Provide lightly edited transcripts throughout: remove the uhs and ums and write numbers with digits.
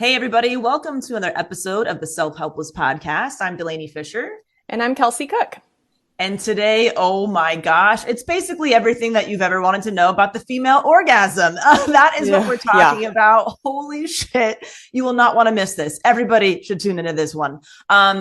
Hey, everybody. Welcome to another episode of the Self-Helpless podcast. I'm Delaney Fisher. And I'm Kelsey Cook. And today, oh my gosh, it's basically everything that you've ever wanted to know about the female orgasm. That is what we're talking Yeah. about. Holy shit. You will not want to miss this. Everybody should tune into this one.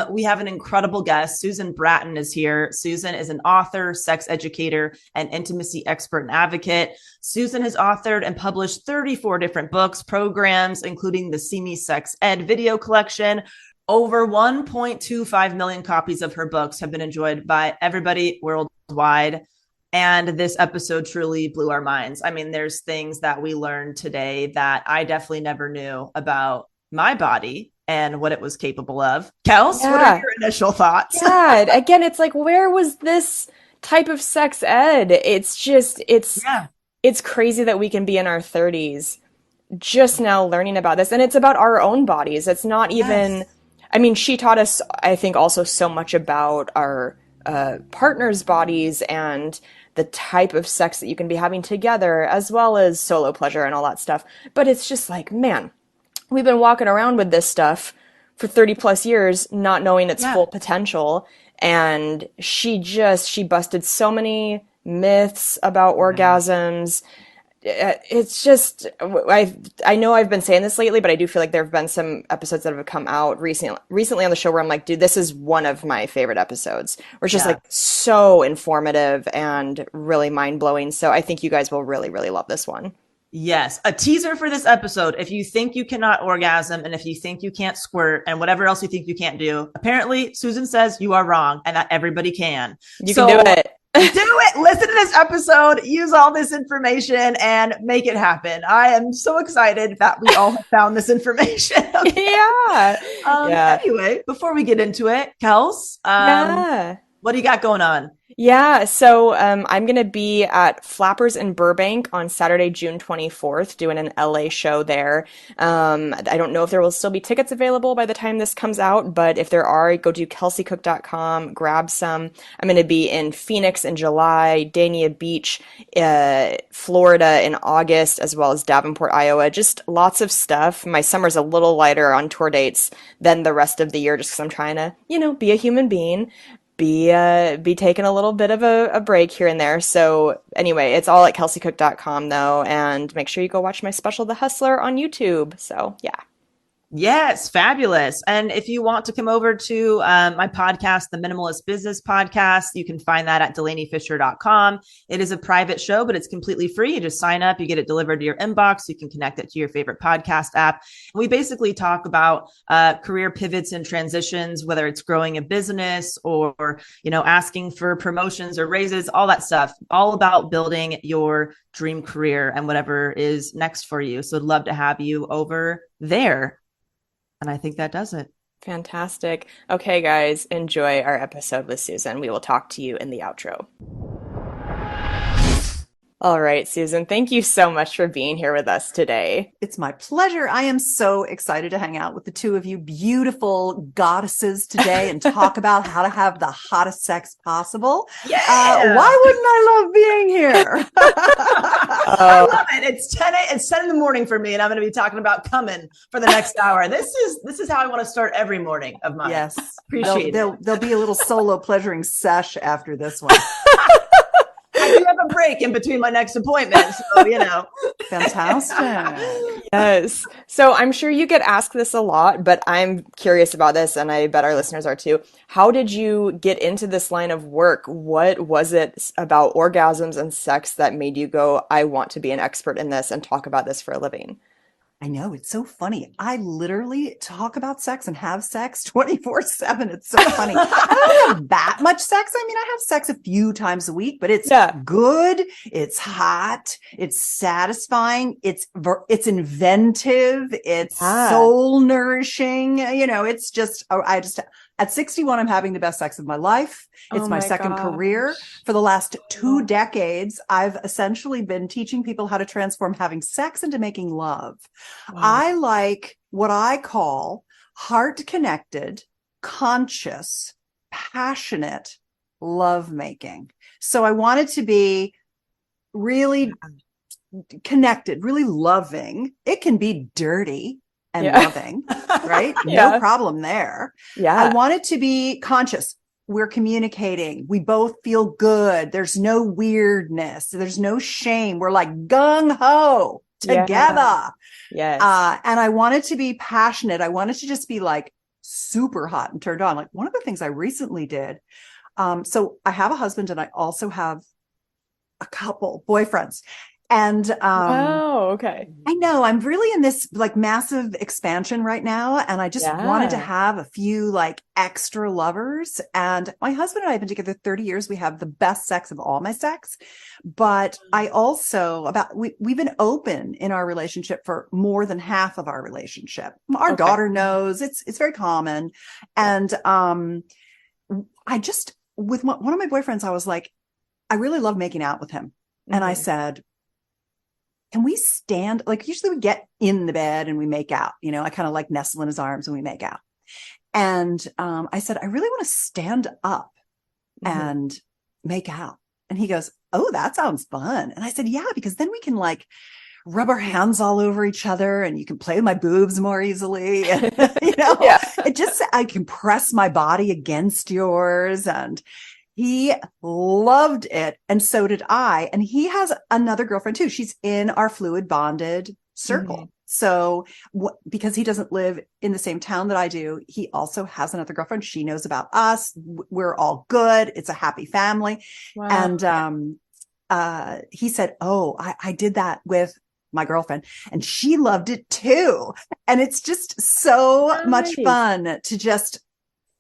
We have an incredible guest. Susan Bratton is here. Susan is an author, sex educator, and intimacy expert and advocate. Susan has authored and published 34 different books, programs, including the See Me Sex Ed video collection. Over 1.25 million copies of her books have been enjoyed by everybody worldwide. And this episode truly blew our minds. I mean, there's things that we learned today that I definitely never knew about my body and what it was capable of. Kels, what are Yeah. your initial thoughts? Yeah. Again, it's like, where was this type of sex ed? It's just, Yeah. it's crazy that we can be in our 30s just now learning about this. And it's about our own bodies. It's not even, Yes. I mean, she taught us, I think, also so much about our partners' bodies and the type of sex that you can be having together, as well as solo pleasure and all that stuff. But it's just like, man, we've been walking around with this stuff for 30 plus years, not knowing its Yeah. full potential. And she busted so many myths about orgasms. It's just, I know I've been saying this lately, but I do feel like there have been some episodes that have come out recently on the show where I'm like, dude, this is one of my favorite episodes. Where it's just Yeah. like so informative and really mind blowing. So I think you guys will really, really love this one. Yes, a teaser for this episode. If you think you cannot orgasm and if you think you can't squirt and whatever else you think you can't do, apparently Susan says you are wrong and that everybody can. You can do So it. do it. Listen to this episode, use all this information and make it happen. I am so excited that we all have found this information. Okay. Yeah. Yeah. Anyway, before we get into it, Kels, Yeah. what do you got going on? Yeah, so I'm gonna be at Flappers in Burbank on Saturday, June 24th, doing an LA show there. I don't know if there will still be tickets available by the time this comes out, but if there are, go to kelseycook.com, grab some. I'm gonna be in Phoenix in July, Dania Beach, Florida in August, as well as Davenport, Iowa. Just lots of stuff. My summer's a little lighter on tour dates than the rest of the year, just because I'm trying to, be a human being, be taking a little bit of a break here and there. So anyway, it's all at kelseycook.com though, and make sure you go watch my special The Hustler on YouTube. So yeah. Yes, fabulous. And if you want to come over to my podcast, the Minimalist Business Podcast, you can find that at delaneyfisher.com. It is a private show, but it's completely free. You just sign up, you get it delivered to your inbox. You can connect it to your favorite podcast app. And we basically talk about career pivots and transitions, whether it's growing a business or, asking for promotions or raises, all that stuff, all about building your dream career and whatever is next for you. So I'd love to have you over there. And I think that does it. Fantastic. Okay, guys, enjoy our episode with Susan. We will talk to you in the outro. All right, Susan, thank you so much for being here with us today. It's my pleasure. I am so excited to hang out with the two of you beautiful goddesses today and talk about how to have the hottest sex possible. Yeah. Why wouldn't I love being here? I love it. It's 10 in the morning for me, and I'm going to be talking about coming for the next hour. This is how I want to start every morning of mine. Yes. Appreciate it. There'll be a little solo pleasuring sesh after this one. I do have a break in between my next appointment, so Fantastic. Yes. So I'm sure you get asked this a lot, but I'm curious about this, and I bet our listeners are too. How did you get into this line of work? What was it about orgasms and sex that made you go, I want to be an expert in this and talk about this for a living? I know, it's so funny. I literally talk about sex and have sex 24/7. It's so funny. I don't have that much sex. I mean, I have sex a few times a week, but it's good. It's hot. It's satisfying. It's inventive. It's soul nourishing. It's just, at 61, I'm having the best sex of my life. It's my second career. For the last 2 decades, I've essentially been teaching people how to transform having sex into making love. Wow. I like what I call heart-connected, conscious, passionate lovemaking. So I want it to be really connected, really loving. It can be dirty and loving, right? No problem there. I want it to be conscious. We're communicating. We both feel good. There's no weirdness. There's no shame. We're like gung ho together. Yes. And I want it to be passionate. I want it to just be like super hot and turned on. Like one of the things I recently did. So I have a husband and I also have a couple boyfriends. And okay. I know I'm really in this like massive expansion right now. And I just wanted to have a few like extra lovers. And my husband and I have been together 30 years. We have the best sex of all my sex. But I also we've been open in our relationship for more than half of our relationship. Our daughter knows it's very common. And I just with one of my boyfriends, I was like, I really love making out with him. And I said, can we stand? Like usually we get in the bed and we make out, I kind of like nestle in his arms and we make out. And I said, I really want to stand up and make out. And he goes, oh, that sounds fun. And I said, yeah, because then we can like rub our hands all over each other and you can play with my boobs more easily. And, I can press my body against yours. And he loved it. And so did I. And he has another girlfriend too. She's in our fluid bonded circle. So because he doesn't live in the same town that I do, he also has another girlfriend. She knows about us. We're all good. It's a happy family. Wow. And he said, oh, I did that with my girlfriend and she loved it too. And it's just so much fun to just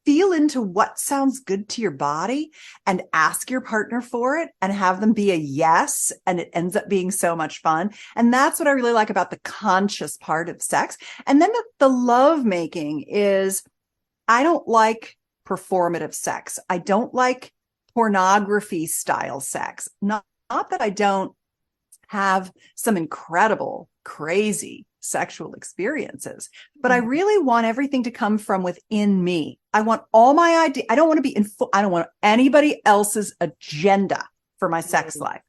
feel into what sounds good to your body and ask your partner for it and have them be a yes. And it ends up being so much fun. And that's what I really like about the conscious part of sex. And then the love making is, I don't like performative sex. I don't like pornography style sex. Not that I don't have some incredible, crazy sexual experiences, but I really want everything to come from within me. I want all my ideas. I don't want to be I don't want anybody else's agenda for my sex life.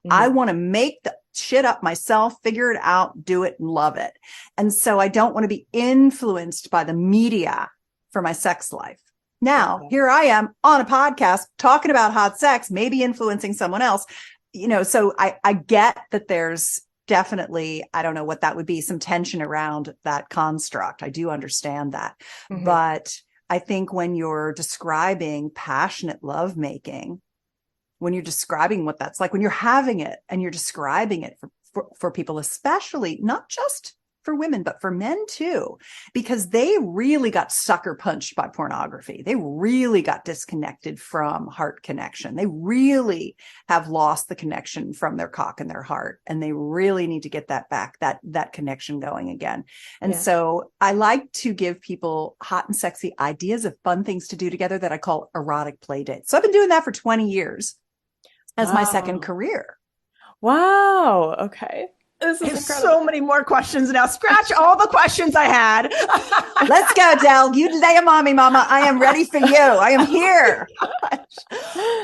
I want to make the shit up myself, figure it out, do it and love it. And so I don't want to be influenced by the media for my sex life. Now, here I am on a podcast talking about hot sex, maybe influencing someone else, so I get that there's definitely, I don't know what that would be, some tension around that construct. I do understand that. But I think when you're describing passionate lovemaking, when you're describing what that's like, when you're having it and you're describing it for people, especially not just for women, but for men too, because they really got sucker punched by pornography. They really got disconnected from heart connection. They really have lost the connection from their cock and their heart. And they really need to get that back, that connection going again. And so I like to give people hot and sexy ideas of fun things to do together that I call erotic play dates. So I've been doing that for 20 years as my second career. Wow. Okay. This is incredible. So many more questions now. Scratch all the questions I had. Let's go, Del. You lay them on me, mama. I am ready for you. I am here.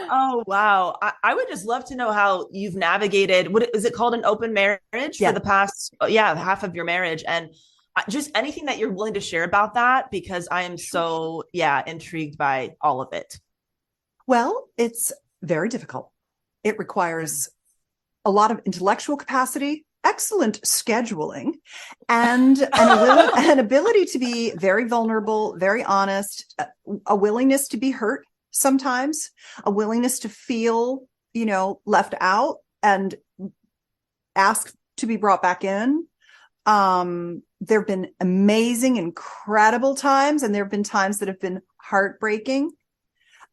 Oh, wow. I would just love to know how you've navigated, what is it called, an open marriage for the past, half of your marriage. And just anything that you're willing to share about that, because I am so, intrigued by all of it. Well, it's very difficult. It requires a lot of intellectual capacity, excellent scheduling, and an ability to be very vulnerable, very honest, a willingness to be hurt sometimes, a willingness to feel, left out and ask to be brought back in. There have been amazing, incredible times, and there have been times that have been heartbreaking.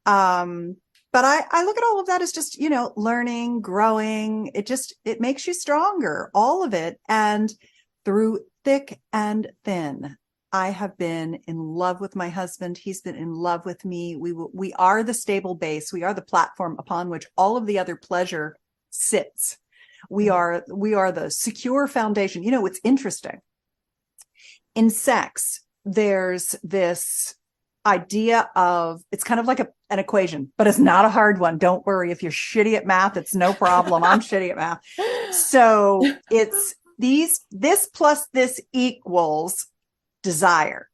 But I look at all of that as just, learning, growing. It makes you stronger, all of it. And through thick and thin, I have been in love with my husband. He's been in love with me. We are the stable base. We are the platform upon which all of the other pleasure sits. We are the secure foundation. It's interesting. In sex, there's this idea of, it's kind of like an equation, but it's not a hard one. Don't worry. If you're shitty at math, it's no problem. I'm shitty at math. So it's this plus this equals desire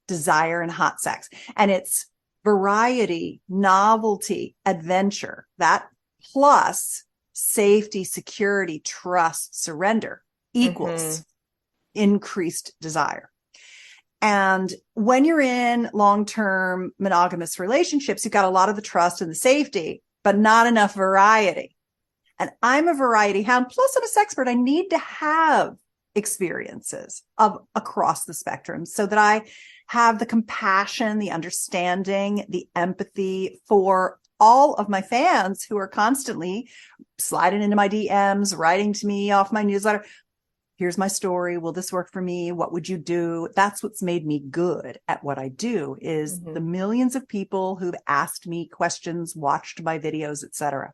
and hot sex. And it's variety, novelty, adventure, that plus safety, security, trust, surrender equals increased desire. And when you're in long-term monogamous relationships, you've got a lot of the trust and the safety, but not enough variety. And I'm a variety hound. Plus, I'm a sex expert. I need to have experiences of across the spectrum so that I have the compassion, the understanding, the empathy for all of my fans who are constantly sliding into my DMs, writing to me off my newsletter. Here's my story. Will this work for me? What would you do? That's what's made me good at what I do, is the millions of people who've asked me questions, watched my videos, etc.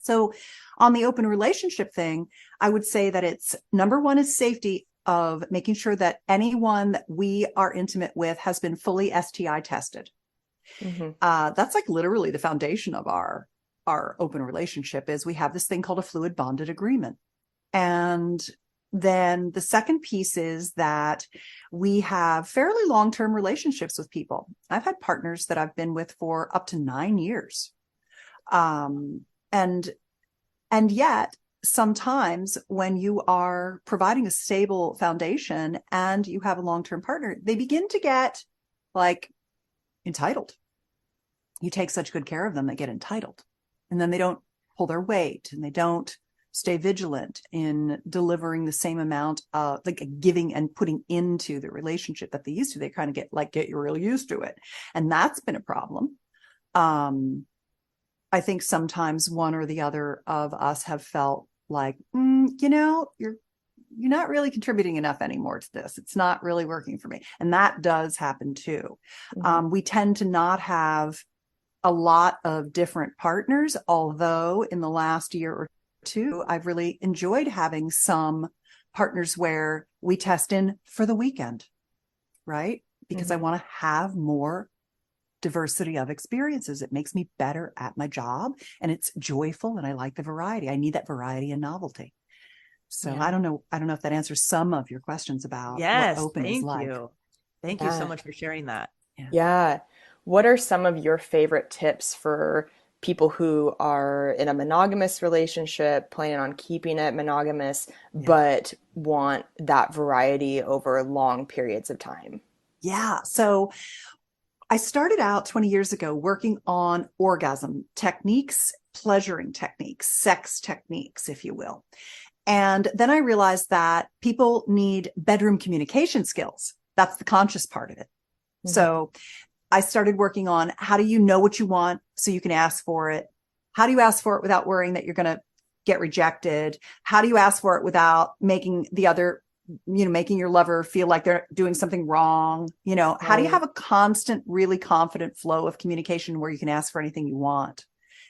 So on the open relationship thing, I would say that it's number one is safety, of making sure that anyone that we are intimate with has been fully STI tested. That's like literally the foundation of our open relationship, is we have this thing called a fluid bonded agreement. And then the second piece is that we have fairly long-term relationships with people. I've had partners that I've been with for up to 9 years. And yet sometimes when you are providing a stable foundation and you have a long-term partner, they begin to get like entitled. You take such good care of them, they get entitled, and then they don't pull their weight and they don't stay vigilant in delivering the same amount of like giving and putting into the relationship that they used to. They kind of get real used to it. And that's been a problem. I think sometimes one or the other of us have felt like, you're not really contributing enough anymore to this. It's not really working for me. And that does happen too. We tend to not have a lot of different partners, although in the last year or two, I've really enjoyed having some partners where we test in for the weekend, right? Because I want to have more diversity of experiences. It makes me better at my job, and it's joyful, and I like the variety. I need that variety and novelty. So I don't know if that answers some of your questions about what open is like. Thank you so much for sharing that. Yeah. What are some of your favorite tips for people who are in a monogamous relationship, planning on keeping it monogamous, but want that variety over long periods of time? Yeah. So I started out 20 years ago working on orgasm techniques, pleasuring techniques, sex techniques, if you will. And then I realized that people need bedroom communication skills. That's the conscious part of it. So I started working on, how do you know what you want so you can ask for it? How do you ask for it without worrying that you're going to get rejected? How do you ask for it without making the other, making your lover feel like they're doing something wrong? How do you have a constant, really confident flow of communication where you can ask for anything you want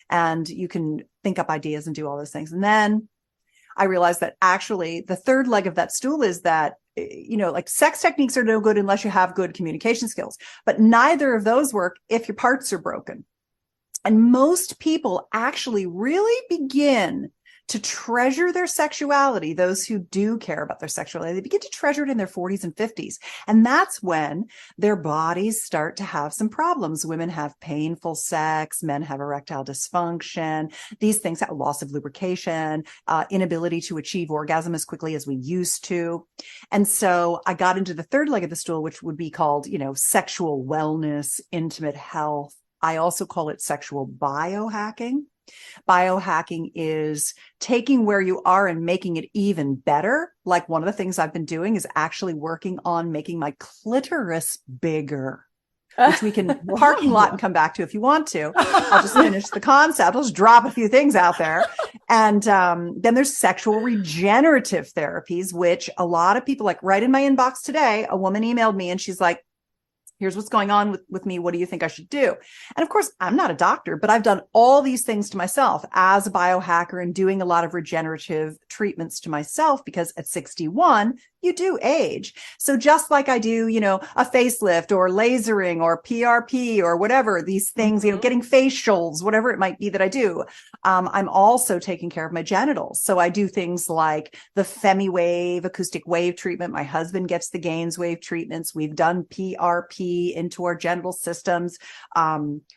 and you can think up ideas and do all those things? And then I realized that actually the third leg of that stool is that, like sex techniques are no good unless you have good communication skills, but neither of those work if your parts are broken. And most people actually really begin to treasure their sexuality. Those who do care about their sexuality, they begin to treasure it in their 40s and 50s. And that's when their bodies start to have some problems. Women have painful sex, men have erectile dysfunction. These things have loss of lubrication, inability to achieve orgasm as quickly as we used to. And so I got into the third leg of the stool, which would be called, sexual wellness, intimate health. I also call it sexual biohacking. Biohacking is taking where you are and making it even better. Like one of the things I've been doing is actually working on making my clitoris bigger, which we can parking lot and come back to if you want to. I'll just finish the concept. I'll just drop a few things out there. And then there's sexual regenerative therapies, which a lot of people, like right in my inbox today, a woman emailed me and she's like, here's what's going on with me. What do you think I should do? And of course, I'm not a doctor, but I've done all these things to myself as a biohacker and doing a lot of regenerative treatments to myself, because at 61, you do age. So just like I do, a facelift or lasering or PRP or whatever, these things, getting facials, whatever it might be that I do. I'm also taking care of my genitals. So I do things like the FemiWave acoustic wave treatment. My husband gets the Gaines wave treatments. We've done PRP into our genital systems.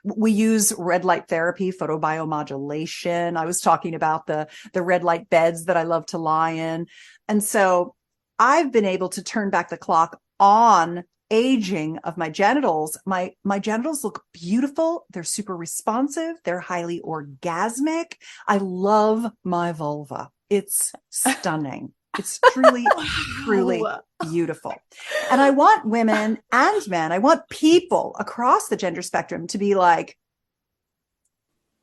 We use red light therapy, photobiomodulation. I was talking about the red light beds that I love to lie in. And so I've been able to turn back the clock on aging of my genitals. My genitals look beautiful. They're super responsive. They're highly orgasmic. I love my vulva. It's stunning. It's truly, truly beautiful. And I want women and men, I want people across the gender spectrum to be like,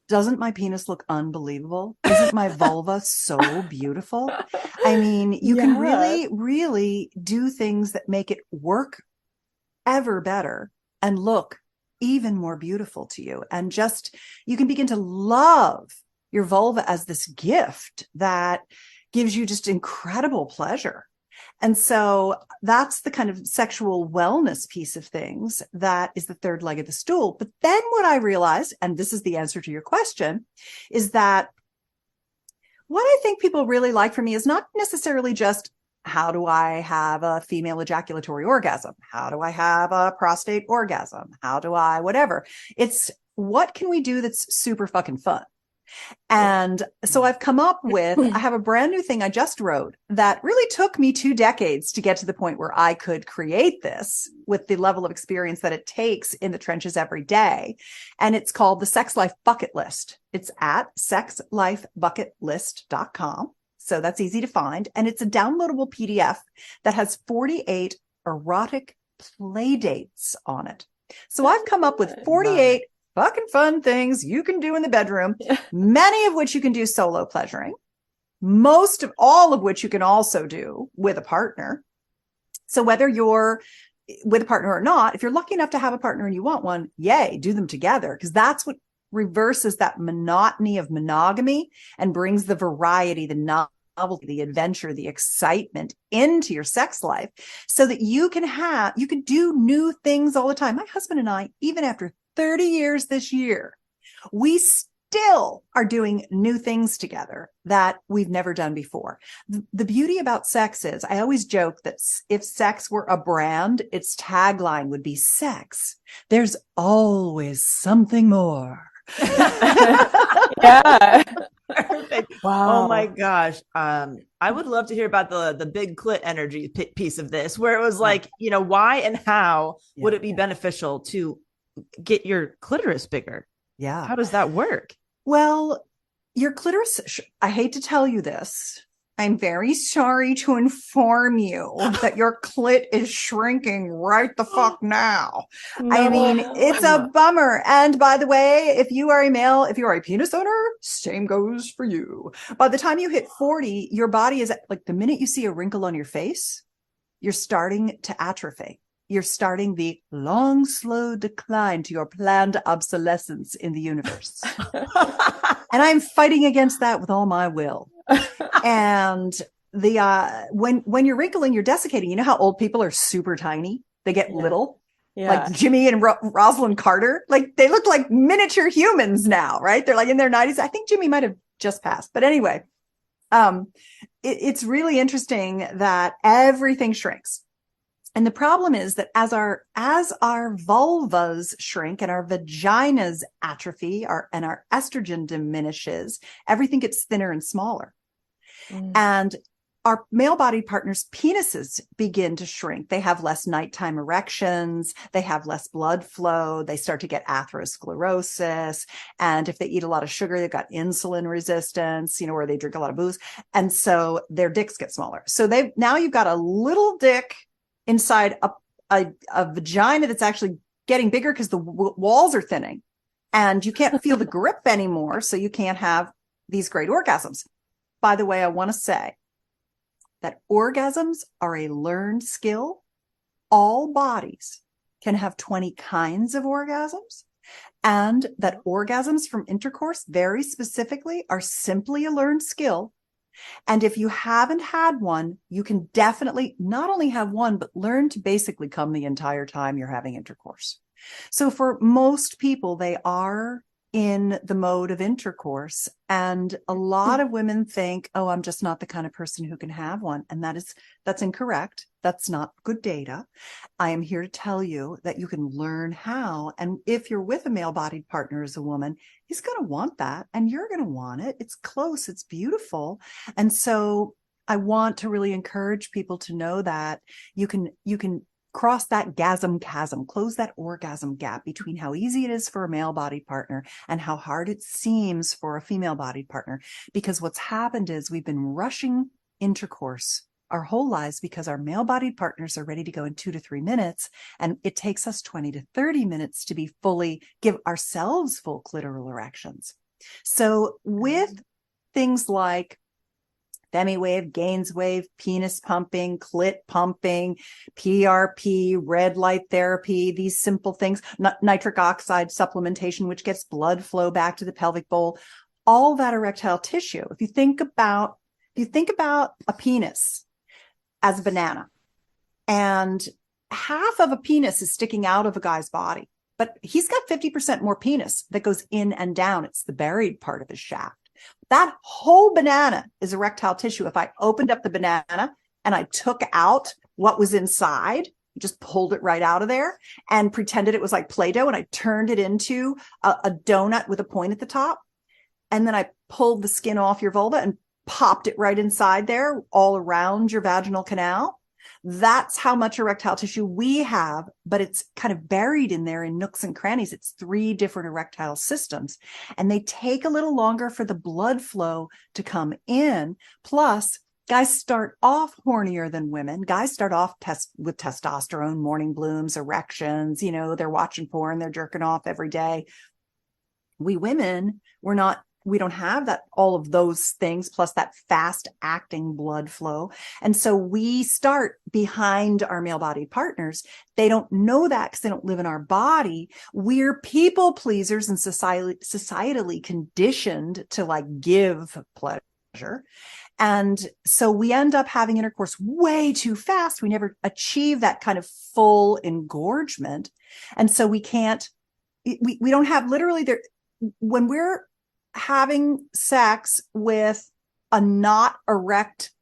doesn't my penis look unbelievable? Isn't my vulva so beautiful? I mean, you can really, really do things that make it work ever better and look even more beautiful to you. And just, you can begin to love your vulva as this gift that gives you just incredible pleasure. And so that's the kind of sexual wellness piece of things that is the third leg of the stool. But then what I realized, and this is the answer to your question, is that what I think people really like from me is not necessarily just, how do I have a female ejaculatory orgasm? How do I have a prostate orgasm? How do I, whatever. It's what can we do that's super fucking fun? And so I've come up with, I have a brand new thing I just wrote that really took me 2 decades to get to the point where I could create this with the level of experience that it takes in the trenches every day. And it's called the Sex Life Bucket List. It's at sexlifebucketlist.com. So that's easy to find. And it's a downloadable PDF that has 48 erotic play dates on it. So I've come up with 48 fucking fun things you can do in the bedroom, many of which you can do solo pleasuring, most of all of which you can also do with a partner. So whether you're with a partner or not, if you're lucky enough to have a partner and you want one, yay, do them together, because that's what reverses that monotony of monogamy and brings the variety, the novelty, the adventure, the excitement into your sex life so that you can do new things all the time. My husband and I, even after 30 years this year, we still are doing new things together that we've never done before. The beauty about sex is, I always joke that if sex were a brand, its tagline would be sex. There's always something more. Yeah. Perfect. Wow. Oh my gosh. I would love to hear about the big clit energy piece of this, where it was like, why and how would it be beneficial to get your clitoris bigger? Yeah. How does that work? Well, your clitoris, I hate to tell you this. I'm very sorry to inform you that your clit is shrinking right the fuck now. No. I mean, it's a bummer. And by the way, if you are a male, if you are a penis owner, same goes for you. By the time you hit 40, your body is like, the minute you see a wrinkle on your face, you're starting to atrophy. You're starting the long, slow decline to your planned obsolescence in the universe. And I'm fighting against that with all my will. And when you're wrinkling, you're desiccating. You know how old people are super tiny? They get little. Yeah. Like Jimmy and Rosalind Carter. Like they look like miniature humans now, right? They're like in their 90s. I think Jimmy might have just passed. But anyway, it's really interesting that everything shrinks. And the problem is that as our vulvas shrink and our vaginas atrophy and our estrogen diminishes, everything gets thinner and smaller. And our male-bodied partners' penises begin to shrink. They have less nighttime erections. They have less blood flow. They start to get atherosclerosis. And if they eat a lot of sugar, they've got insulin resistance, where they drink a lot of booze. And so their dicks get smaller. So now you've got a little dick inside a vagina that's actually getting bigger because the walls are thinning and you can't feel the grip anymore. So you can't have these great orgasms. By the way, I want to say that orgasms are a learned skill. All bodies can have 20 kinds of orgasms, and that orgasms from intercourse very specifically are simply a learned skill. And if you haven't had one, you can definitely not only have one, but learn to basically come the entire time you're having intercourse. So for most people, they are in the mode of intercourse. And a lot of women think, oh, I'm just not the kind of person who can have one. And that's incorrect. That's not good data. I am here to tell you that you can learn how. And if you're with a male-bodied partner as a woman, he's going to want that and you're going to want it. It's close. It's beautiful. And so I want to really encourage people to know that you can cross that gasm chasm, close that orgasm gap between how easy it is for a male-bodied partner and how hard it seems for a female-bodied partner. Because what's happened is we've been rushing intercourse our whole lives because our male-bodied partners are ready to go in 2 to 3 minutes. And it takes us 20 to 30 minutes to give ourselves full clitoral erections. So with things like Femi-wave, Gainswave, penis pumping, clit pumping, PRP, red light therapy, these simple things, nitric oxide supplementation, which gets blood flow back to the pelvic bowl, all that erectile tissue. If you think about a penis as a banana, and half of a penis is sticking out of a guy's body, but he's got 50% more penis that goes in and down. It's the buried part of his shaft. That whole banana is erectile tissue. If I opened up the banana and I took out what was inside, just pulled it right out of there and pretended it was like Play-Doh, and I turned it into a donut with a point at the top. And then I pulled the skin off your vulva and popped it right inside there, all around your vaginal canal. That's how much erectile tissue we have, but it's kind of buried in there in nooks and crannies. It's 3 different erectile systems, and they take a little longer for the blood flow to come in. Plus, guys start off hornier than women. Guys start off with testosterone, morning blooms, erections. They're watching porn, they're jerking off every day. We women, we don't have that, all of those things, plus that fast acting blood flow. And so we start behind our male-bodied partners. They don't know that because they don't live in our body. We're people pleasers and societally conditioned to give pleasure. And so we end up having intercourse way too fast. We never achieve that kind of full engorgement. And so we don't have literally there, when we're having sex with a not erect,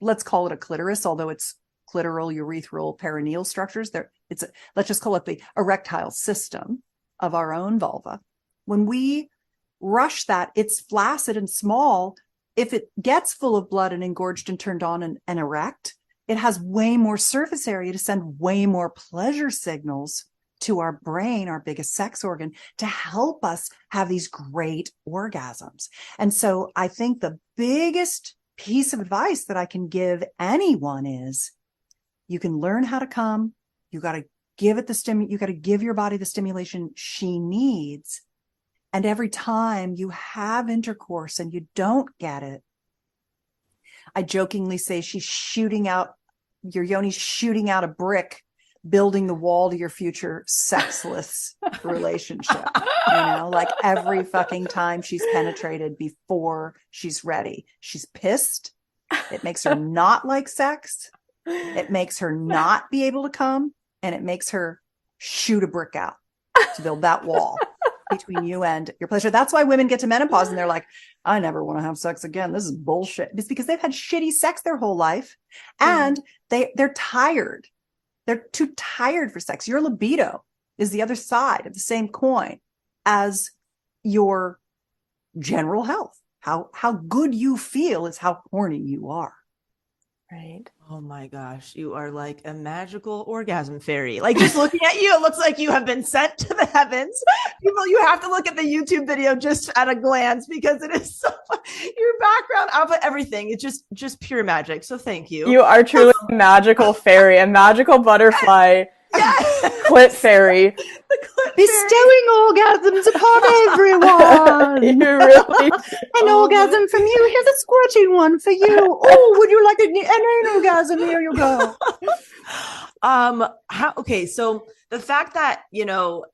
let's call it a clitoris, although it's clitoral, urethral, perineal structures. Let's just call it the erectile system of our own vulva. When we rush that, it's flaccid and small. If it gets full of blood and engorged and turned on and erect, it has way more surface area to send way more pleasure signals to our brain, our biggest sex organ, to help us have these great orgasms. And so I think the biggest piece of advice that I can give anyone is you can learn how to come. You got to give it you got to give your body the stimulation she needs. And every time you have intercourse and you don't get it, I jokingly say your yoni's shooting out a brick, building the wall to your future sexless relationship. Like every fucking time she's penetrated before she's ready, she's pissed. It makes her not like sex. It makes her not be able to come, and it makes her shoot a brick out to build that wall between you and your pleasure. That's why women get to menopause and they're like, I never want to have sex again. This is bullshit. It's because they've had shitty sex their whole life, and they're tired. They're too tired for sex. Your libido is the other side of the same coin as your general health. How good you feel is how horny you are. Right. Oh my gosh, you are like a magical orgasm fairy. Like, just looking at you, it looks like you have been sent to the heavens. People, you have to look at the YouTube video just at a glance because it is so fun. Your background, outfit, everything. It's just pure magic. So thank you. You are truly a magical fairy, a magical butterfly. Yes. Clit fairy. Bestowing orgasms upon everyone. You really An orgasm from you. Here's a squirting one for you. Oh, would you like an orgasm? Here you go. Okay, so the fact that,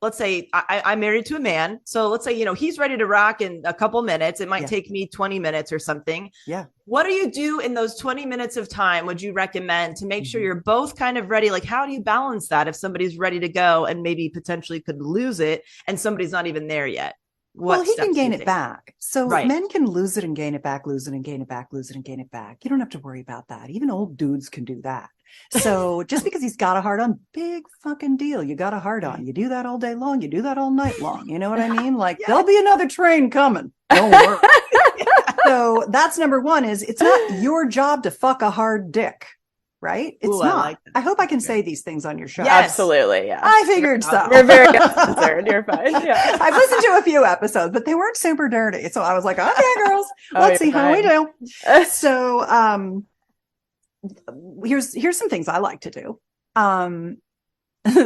let's say I'm married to a man, so let's say, he's ready to rock in a couple minutes. It might take me 20 minutes or something. Yeah. What do you do in those 20 minutes of time would you recommend to make sure you're both kind of ready? Like, how do you balance that if somebody's ready to go and maybe potentially could lose it and somebody's not even there yet? Well, he can gain it back. So Right. men can lose it and gain it back, lose it and gain it back, lose it and gain it back. You don't have to worry about that. Even old dudes can do that. So just because he's got a hard on, big fucking deal. You got a hard on. You do that all day long. You do that all night long. You know what I mean? Like there'll be another train coming. Don't worry. So that's number one is it's not your job to fuck a hard dick. Right? It's not. I hope I can say these things on your show. Yes. Absolutely. Yeah. I figured so. You're very concerned. You're fine. Yeah. I've listened to a few episodes, but they weren't super dirty. So I was like, okay, girls, let's see how we do. So, here's some things I like to do.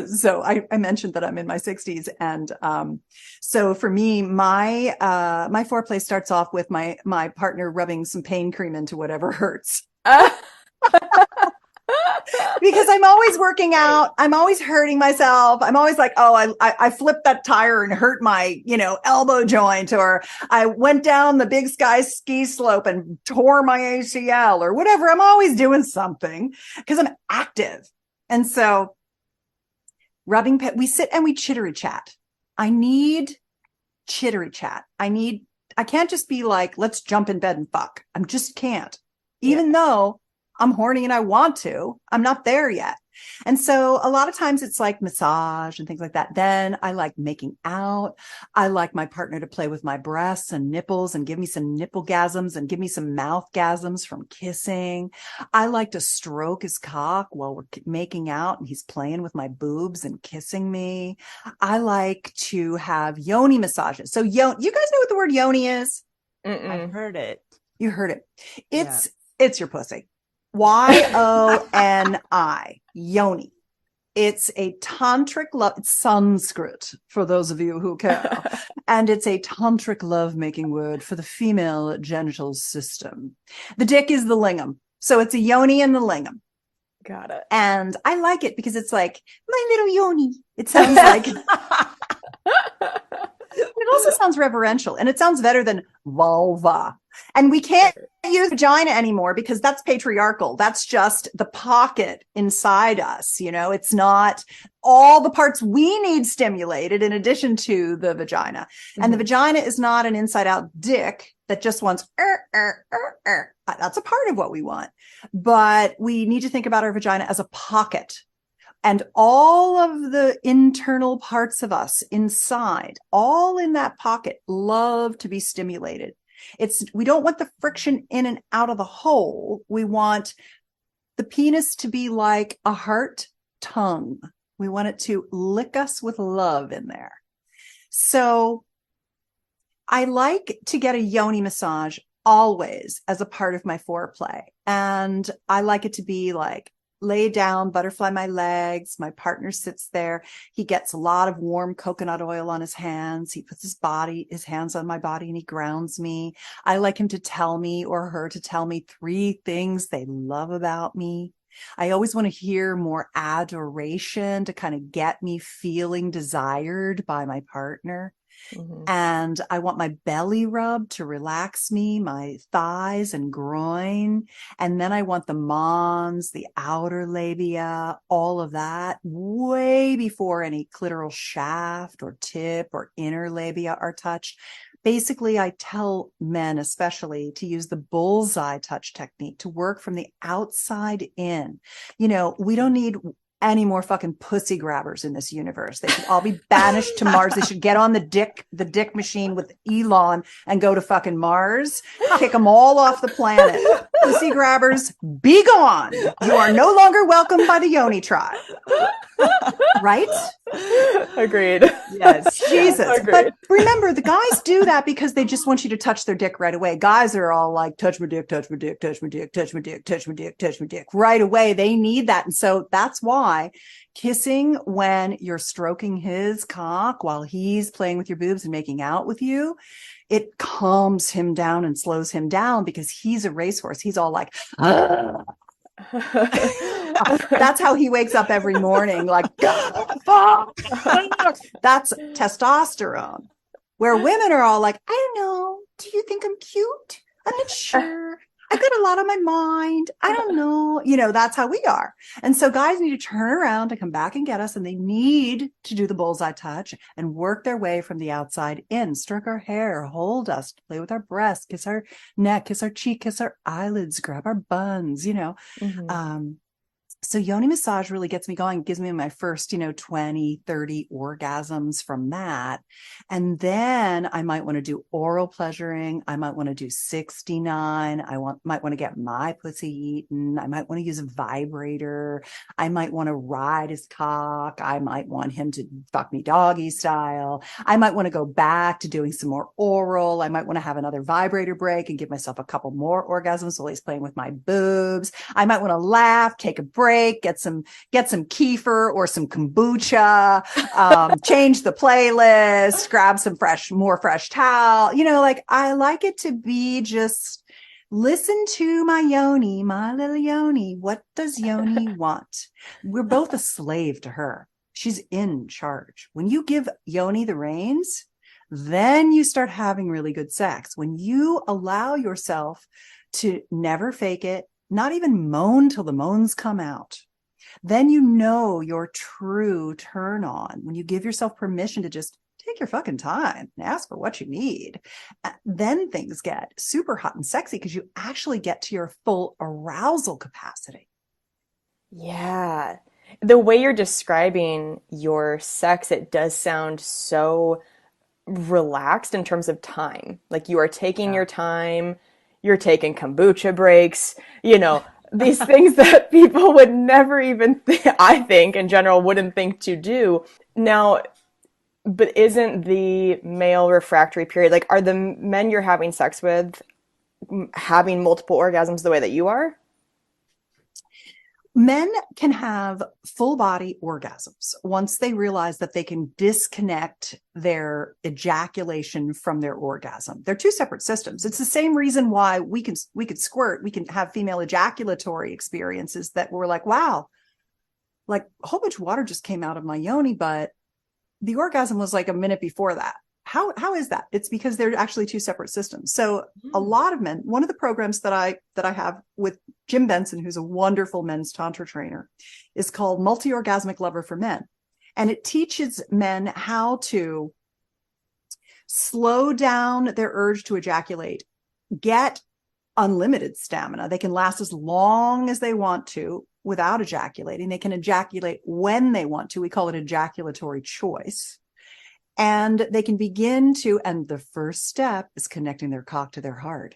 So I mentioned that I'm in my 60s. And, so for me, my foreplay starts off with my partner rubbing some pain cream into whatever hurts. Because I'm always working out. I'm always hurting myself. I'm always like, oh, I flipped that tire and hurt my, elbow joint, or I went down the Big Sky ski slope and tore my ACL or whatever. I'm always doing something because I'm active. And so we sit and we chittery chat. I need chittery chat. I can't just be like, let's jump in bed and fuck. I just can't. Even though I'm horny and I want to, I'm not there yet. And so a lot of times it's like massage and things like that. Then I like making out. I like my partner to play with my breasts and nipples and give me some nipple-gasms and give me some mouth-gasms from kissing. I like to stroke his cock while we're making out and he's playing with my boobs and kissing me. I like to have yoni massages. So you guys know what the word yoni is? I've heard it. You heard it. It's your pussy. Yoni, yoni. It's a tantric love. It's Sanskrit for those of you who care. And it's a tantric love-making word for the female genital system. The dick is the lingam. So it's a yoni and the lingam. Got it. And I like it because it's like, my little yoni. It sounds like... It also sounds reverential and it sounds better than vulva. And we can't use vagina anymore because that's patriarchal. That's just the pocket inside us. It's not all the parts we need stimulated in addition to the vagina. Mm-hmm. And the vagina is not an inside out dick that just wants, That's a part of what we want. But we need to think about our vagina as a pocket. And all of the internal parts of us inside, all in that pocket, love to be stimulated. We don't want the friction in and out of the hole. We want the penis to be like a heart tongue. We want it to lick us with love in there. So I like to get a yoni massage always as a part of my foreplay. And I like it to be like, lay down, butterfly my legs. My partner sits there. He gets a lot of warm coconut oil on his hands. He puts his hands on my body and he grounds me. I like him to tell me or her to tell me 3 things they love about me. I always want to hear more adoration to kind of get me feeling desired by my partner. Mm-hmm. And I want my belly rub to relax me, my thighs and groin. And then I want the mons, the outer labia, all of that way before any clitoral shaft or tip or inner labia are touched. Basically, I tell men especially to use the bullseye touch technique to work from the outside in. We don't need any more fucking pussy grabbers in this universe. They should all be banished to Mars. They should get on the dick machine with Elon and go to fucking Mars. Kick them all off the planet. Pussy grabbers, be gone. You are no longer welcome by the Yoni tribe. Right? Agreed. Yes. Jesus. Agreed. But remember, the guys do that because they just want you to touch their dick right away. Guys are all like, touch my dick, touch my dick, touch my dick, touch my dick, touch my dick, touch my dick right away. They need that. And so that's why kissing when you're stroking his cock while he's playing with your boobs and making out with you, it calms him down and slows him down because he's a racehorse. He's all like, That's how he wakes up every morning, like, fuck. That's testosterone. Where women are all like, I don't know. Do you think I'm cute? I'm not sure. I got a lot on my mind. I don't know. That's how we are. And so guys need to turn around to come back and get us. And they need to do the bullseye touch and work their way from the outside in, stroke our hair, hold us, play with our breasts, kiss our neck, kiss our cheek, kiss our eyelids, grab our buns, Mm-hmm. So yoni massage really gets me going, gives me my first, 20, 30 orgasms from that. And then I might want to do oral pleasuring. I might want to do 69. Might want to get my pussy eaten. I might want to use a vibrator. I might want to ride his cock. I might want him to fuck me doggy style. I might want to go back to doing some more oral. I might want to have another vibrator break and give myself a couple more orgasms while he's playing with my boobs. I might want to laugh, take a break, get some kefir or some kombucha, change the playlist, grab some more fresh towel. I like it to be just listen to my yoni, my little yoni. What does yoni want? We're both a slave to her. She's in charge. When you give yoni the reins, then you start having really good sex. When you allow yourself to never fake it, not even moan till the moans come out, then your true turn on. When you give yourself permission to just take your fucking time and ask for what you need, then things get super hot and sexy because you actually get to your full arousal capacity. Yeah. The way you're describing your sex, it does sound so relaxed in terms of time. Like you are taking your time, you're taking kombucha breaks, these things that people would never even I think in general wouldn't think to do. Now, but isn't the male refractory period, like, are the men you're having sex with having multiple orgasms the way that you are? Men can have full body orgasms once they realize that they can disconnect their ejaculation from their orgasm. They're two separate systems. It's the same reason why we could squirt. We can have female ejaculatory experiences that we're like, wow, like a whole bunch of water just came out of my yoni, but the orgasm was like a minute before that. How is that? It's because they're actually two separate systems. So a lot of men, one of the programs that I have with Jim Benson, who's a wonderful men's tantra trainer, is called Multi-Orgasmic Lover for Men. And it teaches men how to slow down their urge to ejaculate, get unlimited stamina. They can last as long as they want to without ejaculating. They can ejaculate when they want to. We call it ejaculatory choice. And they can begin to, and the first step is connecting their cock to their heart.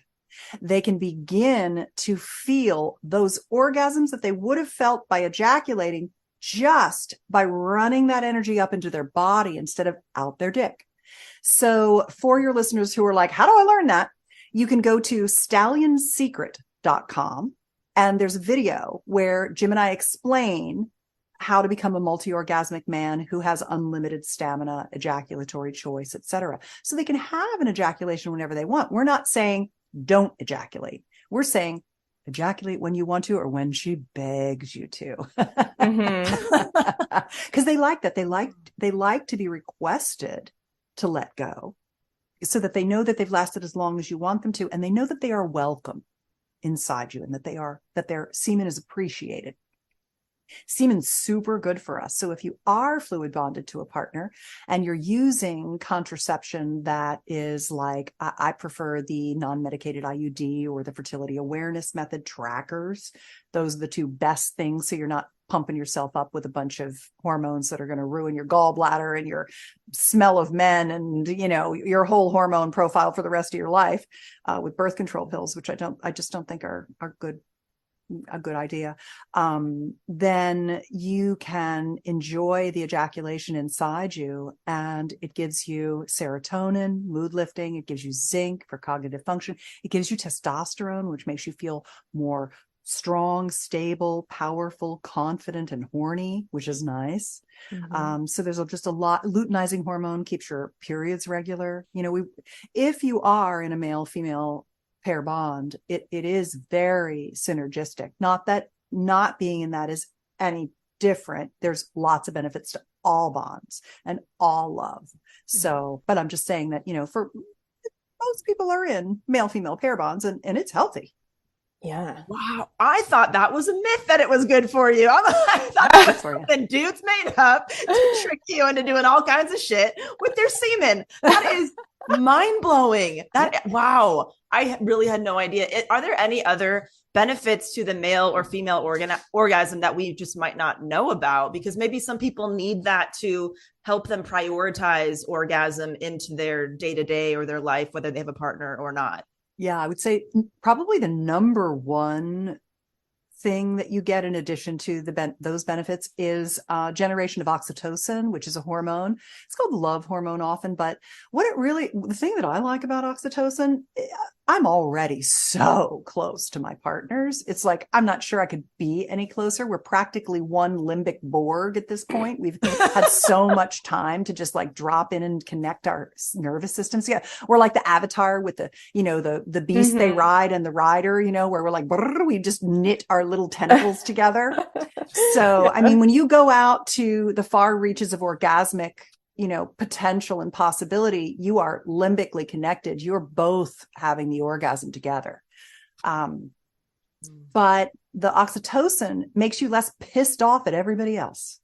They can begin to feel those orgasms that they would have felt by ejaculating just by running that energy up into their body instead of out their dick. So for your listeners who are like, how do I learn that? You can go to stallionsecret.com and there's a video where Jim and I explain how to become a multi-orgasmic man who has unlimited stamina, ejaculatory choice, etc. So they can have an ejaculation whenever they want. We're not saying don't ejaculate. We're saying ejaculate when you want to or when she begs you to. Because they like that. They like to be requested to let go so that they know that they've lasted as long as you want them to, and they know that they are welcome inside you and that their semen is appreciated. Semen's super good for us. So if you are fluid bonded to a partner and you're using contraception that is like, I prefer the non-medicated IUD or the fertility awareness method trackers. Those are the two best things. So you're not pumping yourself up with a bunch of hormones that are going to ruin your gallbladder and your smell of men and, your whole hormone profile for the rest of your life, with birth control pills, which I just don't think are a good idea. Then you can enjoy the ejaculation inside you, and it gives you serotonin, mood lifting. It gives you zinc for cognitive function. It gives you testosterone, which makes you feel more strong, stable, powerful, confident, and horny, which is nice. So there's just a lot. Luteinizing hormone keeps your periods regular. If you are in a male-female pair bond, it is very synergistic. Not that not being in that is any different. There's lots of benefits to all bonds and all love. So, but I'm just saying that, for most people are in male-female pair bonds and it's healthy. Yeah. Wow. I thought that was a myth that it was good for you. I thought that was something dudes made up to trick you into doing all kinds of shit with their semen. That is mind blowing. Wow. I really had no idea. Are there any other benefits to the male or female orgasm that we just might not know about? Because maybe some people need that to help them prioritize orgasm into their day-to-day or their life, whether they have a partner or not. Yeah, I would say probably the number one thing that you get in addition to those benefits is generation of oxytocin, which is a hormone. It's called the love hormone often, but the thing that I like about oxytocin, I'm already so close to my partners. It's like, I'm not sure I could be any closer. We're practically one limbic Borg at this point. We've had so much time to just like drop in and connect our nervous systems. Yeah. We're like the Avatar with the beast they ride and the rider, where we're like, we just knit our little tentacles together. So, I mean, when you go out to the far reaches of orgasmic potential and possibility, you are limbically connected. You're both having the orgasm together. But the oxytocin makes you less pissed off at everybody else.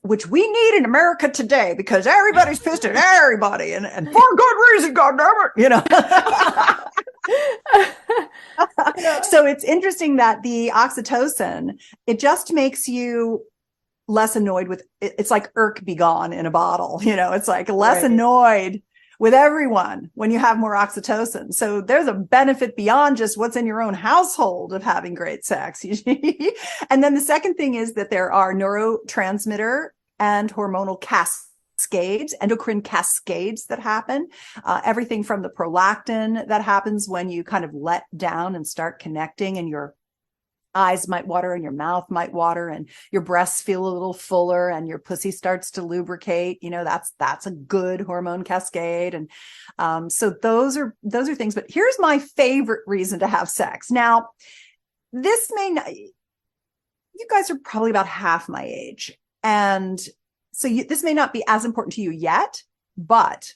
Which we need in America today because everybody's pissed at everybody and for good reason, goddammit, So it's interesting that the oxytocin, it just makes you less annoyed with it's like irk be gone in a bottle, it's like less annoyed with everyone when you have more oxytocin. So there's a benefit beyond just what's in your own household of having great sex. And then the second thing is that there are neurotransmitter and hormonal cascades, endocrine cascades that happen. Everything from the prolactin that happens when you kind of let down and start connecting, and your eyes might water and your mouth might water and your breasts feel a little fuller and your pussy starts to lubricate. That's a good hormone cascade. And so those are things. But here's my favorite reason to have sex. Now, this may not, you guys are probably about half my age. And so this may not be as important to you yet, but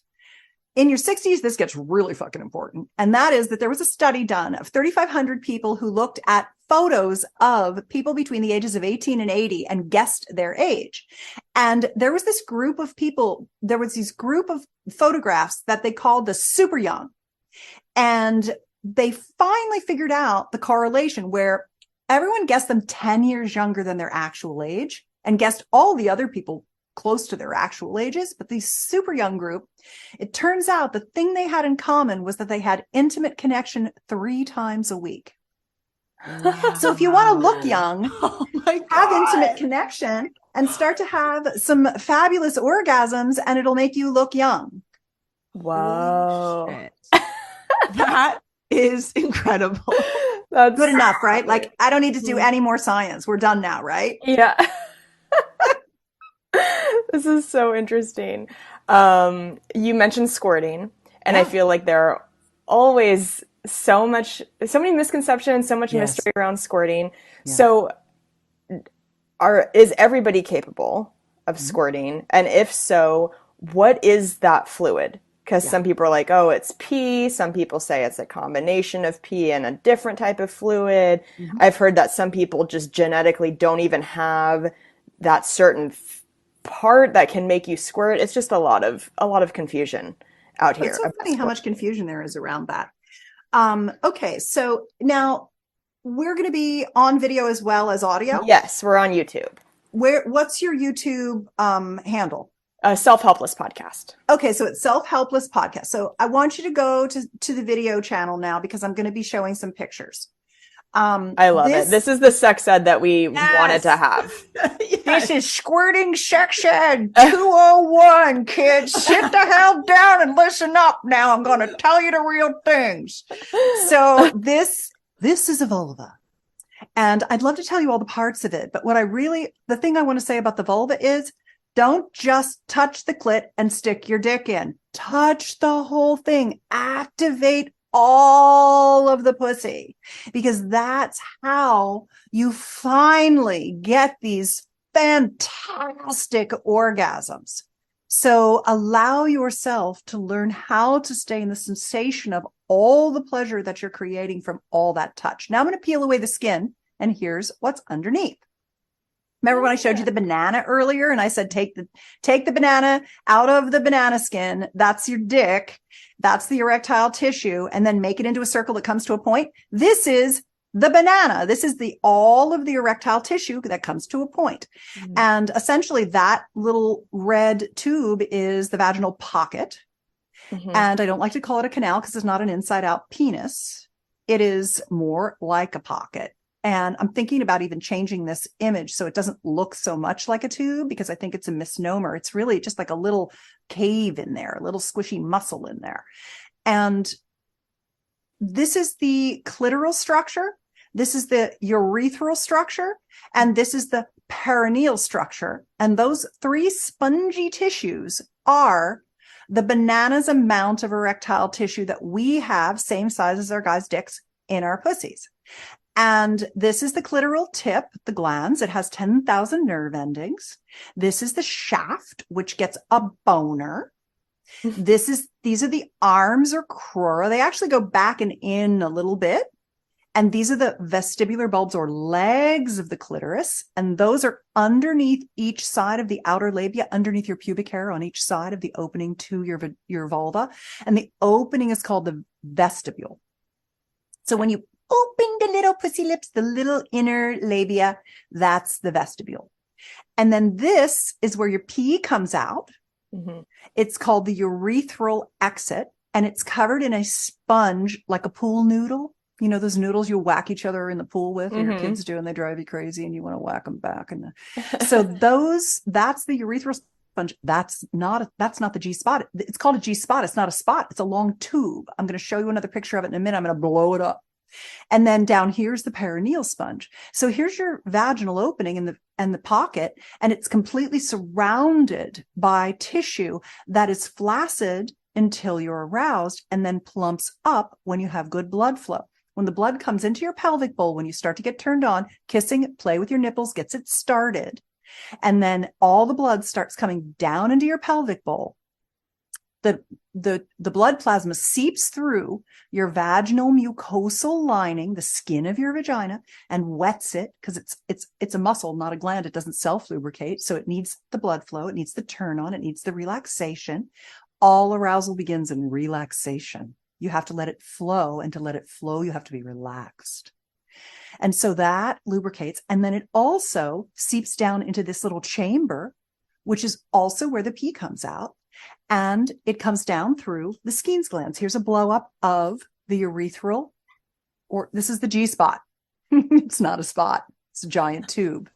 in your 60s, this gets really fucking important. And that is that there was a study done of 3,500 people who looked at photos of people between the ages of 18 and 80 and guessed their age. And there was this group of photographs that they called the super young. And they finally figured out the correlation where everyone guessed them 10 years younger than their actual age and guessed all the other people close to their actual ages. But the super young group, it turns out the thing they had in common was that they had intimate connection 3 times a week. Wow. So if you want to look young, have intimate connection and start to have some fabulous orgasms, and it'll make you look young. Wow. That is incredible. That's good enough, right? Like, I don't need to do any more science. We're done now, right? Yeah. This is so interesting. You mentioned squirting, and I feel like there are always so many misconceptions, so much mystery around squirting. Yeah. So is everybody capable of squirting? And if so, what is that fluid? Because some people are like, oh, it's pee. Some people say it's a combination of pee and a different type of fluid. Mm-hmm. I've heard that some people just genetically don't even have that certain part that can make you squirt. It's just a lot of confusion out here. It's so funny how much confusion there is around that. Okay, so now we're going to be on video as well as audio. Yes, we're on YouTube. What's your YouTube handle? Self-Helpless podcast. Okay, so it's Self-Helpless podcast. So I want you to go to the video channel now because I'm going to be showing some pictures. I love it. This is the sex ed that we wanted to have. This is squirting sex ed 201, kids. Sit the hell down and listen up now. I'm going to tell you the real things. So this is a vulva. And I'd love to tell you all the parts of it. But the thing I want to say about the vulva is, don't just touch the clit and stick your dick in. Touch the whole thing. Activate all of the pussy, because that's how you finally get these fantastic orgasms. So allow yourself to learn how to stay in the sensation of all the pleasure that you're creating from all that touch. Now I'm going to peel away the skin, and here's what's underneath. Remember when I showed you the banana earlier and I said, take the banana out of the banana skin. That's your dick. That's the erectile tissue. And then make it into a circle that comes to a point. This is the banana. This is all of the erectile tissue that comes to a point. Mm-hmm. And essentially that little red tube is the vaginal pocket. Mm-hmm. And I don't like to call it a canal because it's not an inside out penis. It is more like a pocket. And I'm thinking about even changing this image so it doesn't look so much like a tube, because I think it's a misnomer. It's really just like a little cave in there, a little squishy muscle in there. And this is the clitoral structure. This is the urethral structure. And this is the perineal structure. And those three spongy tissues are the banana's amount of erectile tissue that we have, same size as our guys' dicks, in our pussies. And this is the clitoral tip, the glans. It has 10,000 nerve endings. This is the shaft, which gets a boner. These are the arms or crura. They actually go back and in a little bit. And these are the vestibular bulbs or legs of the clitoris. And those are underneath each side of the outer labia, underneath your pubic hair on each side of the opening to your vulva. And the opening is called the vestibule. So when you open the little pussy lips, the little inner labia, that's the vestibule. And then this is where your pee comes out. Mm-hmm. It's called the urethral exit, and it's covered in a sponge like a pool noodle. You know, those noodles you whack each other in the pool with, and your kids do, and they drive you crazy, and you want to whack them back. And so that's the urethral sponge. That's not the G spot. It's called a G spot. It's not a spot. It's a long tube. I'm going to show you another picture of it in a minute. I'm going to blow it up. And then down here's the perineal sponge. So here's your vaginal opening in the pocket, and it's completely surrounded by tissue that is flaccid until you're aroused and then plumps up when you have good blood flow. When the blood comes into your pelvic bowl, when you start to get turned on, kissing, play with your nipples, gets it started. And then all the blood starts coming down into your pelvic bowl. The blood plasma seeps through your vaginal mucosal lining, the skin of your vagina, and wets it, because it's a muscle, not a gland. It doesn't self-lubricate. So it needs the blood flow. It needs the turn on. It needs the relaxation. All arousal begins in relaxation. You have to let it flow, and to let it flow, you have to be relaxed. And so that lubricates. And then it also seeps down into this little chamber, which is also where the pee comes out. And it comes down through the Skene's glands. Here's a blow up of the urethral, or this is the G spot. It's not a spot. It's a giant tube.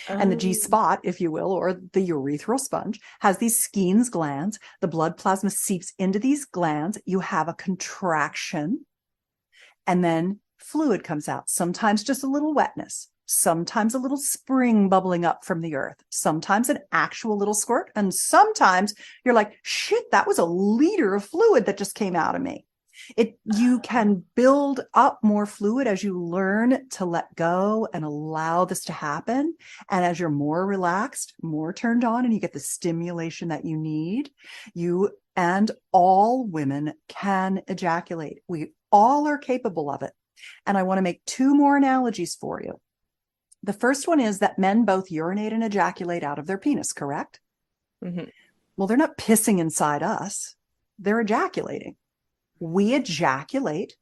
And the G spot, if you will, or the urethral sponge, has these Skene's glands. The blood plasma seeps into these glands. You have a contraction, and then fluid comes out. Sometimes just a little wetness. Sometimes a little spring bubbling up from the earth, sometimes an actual little squirt, and sometimes you're like, shit, that was a liter of fluid that just came out of me. You can build up more fluid as you learn to let go and allow this to happen. And as you're more relaxed, more turned on, and you get the stimulation that you need, you and all women can ejaculate. We all are capable of it. And I want to make two more analogies for you. The first one is that men both urinate and ejaculate out of their penis, correct? Mm-hmm. Well, they're not pissing inside us. They're ejaculating. We ejaculate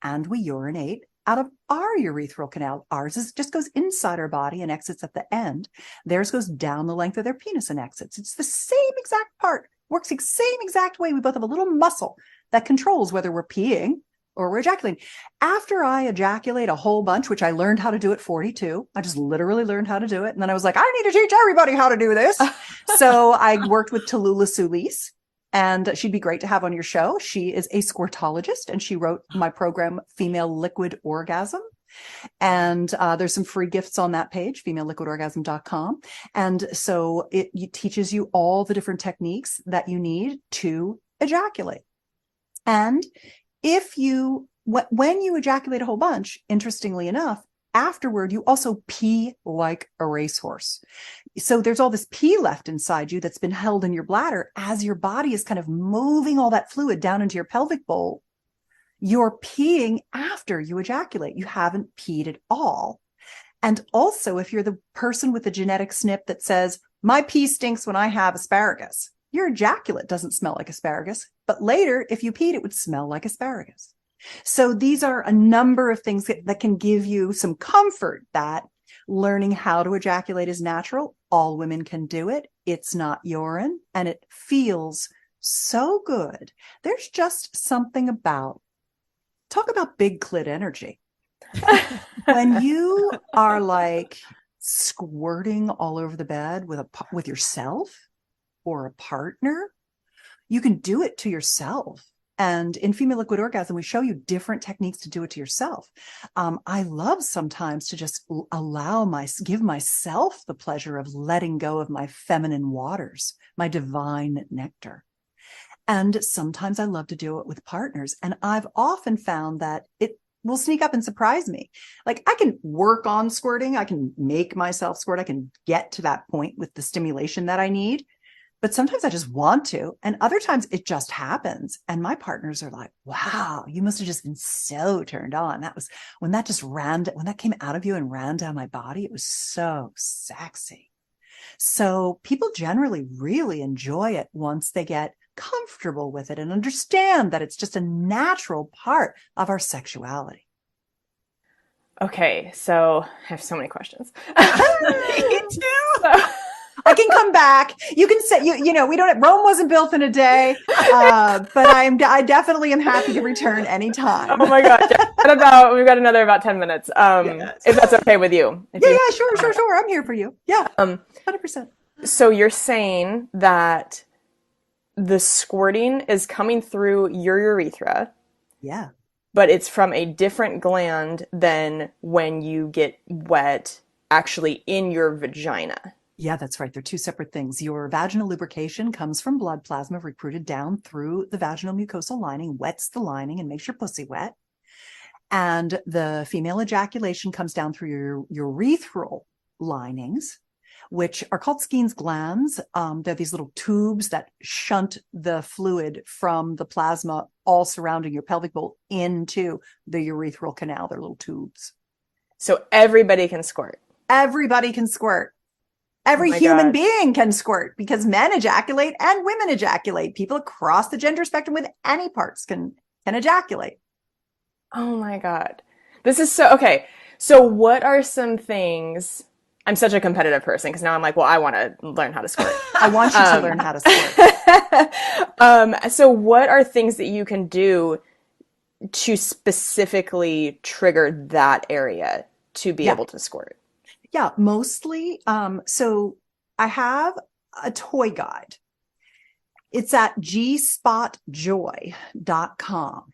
and we urinate out of our urethral canal. Ours just goes inside our body and exits at the end. Theirs goes down the length of their penis and exits. It's the same exact part. Works the same exact way. We both have a little muscle that controls whether we're peeing or we're ejaculating. After I ejaculate a whole bunch, which I learned how to do at 42, I just literally learned how to do it. And then I was like, I need to teach everybody how to do this. So I worked with Tallulah Sulis, and she'd be great to have on your show. She is a squirtologist, and she wrote my program, Female Liquid Orgasm. And there's some free gifts on that page, femaleliquidorgasm.com. And so it teaches you all the different techniques that you need to ejaculate. And when you ejaculate a whole bunch, interestingly enough, afterward, you also pee like a racehorse. So there's all this pee left inside you that's been held in your bladder as your body is kind of moving all that fluid down into your pelvic bowl. You're peeing after you ejaculate. You haven't peed at all. And also, if you're the person with the genetic SNP that says, my pee stinks when I have asparagus, your ejaculate doesn't smell like asparagus. But later, if you peed, it would smell like asparagus. So these are a number of things that can give you some comfort that learning how to ejaculate is natural. All women can do it. It's not urine, and it feels so good. There's just something about, talk about big clit energy. When you are like squirting all over the bed with yourself or a partner, you can do it to yourself. And in Female Liquid Orgasm, we show you different techniques to do it to yourself. I love sometimes to just give myself the pleasure of letting go of my feminine waters, my divine nectar. And sometimes I love to do it with partners. And I've often found that it will sneak up and surprise me. Like, I can work on squirting. I can make myself squirt. I can get to that point with the stimulation that I need. But sometimes I just want to, and other times it just happens. And my partners are like, wow, you must have just been so turned on. That was when that came out of you and ran down my body, it was so sexy. So people generally really enjoy it once they get comfortable with it and understand that it's just a natural part of our sexuality. Okay, so I have so many questions. Me too. I can come back. You can say, Rome wasn't built in a day, but I definitely am happy to return anytime. Oh my God. We've got another about 10 minutes. Yes. If that's okay with you. Sure. I'm here for you. Yeah. 100%. So you're saying that the squirting is coming through your urethra. Yeah. But it's from a different gland than when you get wet actually in your vagina. Yeah, that's right. They're two separate things. Your vaginal lubrication comes from blood plasma recruited down through the vaginal mucosal lining, wets the lining and makes your pussy wet. And the female ejaculation comes down through your urethral linings, which are called Skene's glands. They're these little tubes that shunt the fluid from the plasma all surrounding your pelvic bowl into the urethral canal. They're little tubes. So everybody can squirt. Everybody can squirt. Every human being can squirt because men ejaculate and women ejaculate. People across the gender spectrum with any parts can ejaculate. Oh my God. This is so, okay. So what are some things, I'm such a competitive person because now I'm like, well, I want to learn how to squirt. I want you to learn how to squirt. So what are things that you can do to specifically trigger that area to be able to squirt? Yeah, mostly. So I have a toy guide. It's at gspotjoy.com.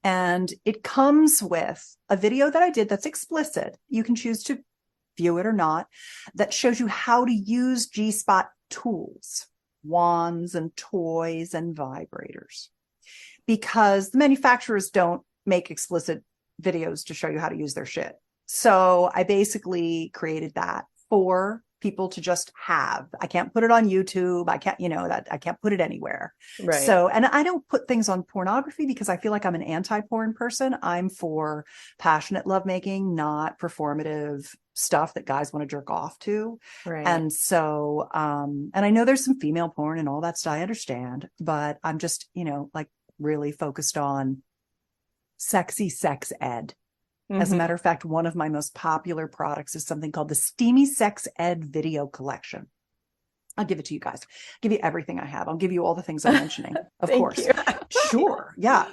And it comes with a video that I did that's explicit. You can choose to view it or not. That shows you how to use G-spot tools, wands and toys and vibrators. Because the manufacturers don't make explicit videos to show you how to use their shit. So I basically created that for people to just have. I can't put it on YouTube. I can't, I can't put it anywhere. Right. So, and I don't put things on pornography because I feel like I'm an anti-porn person. I'm for passionate lovemaking, not performative stuff that guys want to jerk off to. Right. And so, and I know there's some female porn and all that stuff. I understand, but I'm just, really focused on sexy sex ed. As a matter of fact, one of my most popular products is something called the Steamy Sex Ed Video Collection. I'll give it to you guys. I'll give you everything I have. I'll give you all the things I'm mentioning, of course. Sure. Yeah.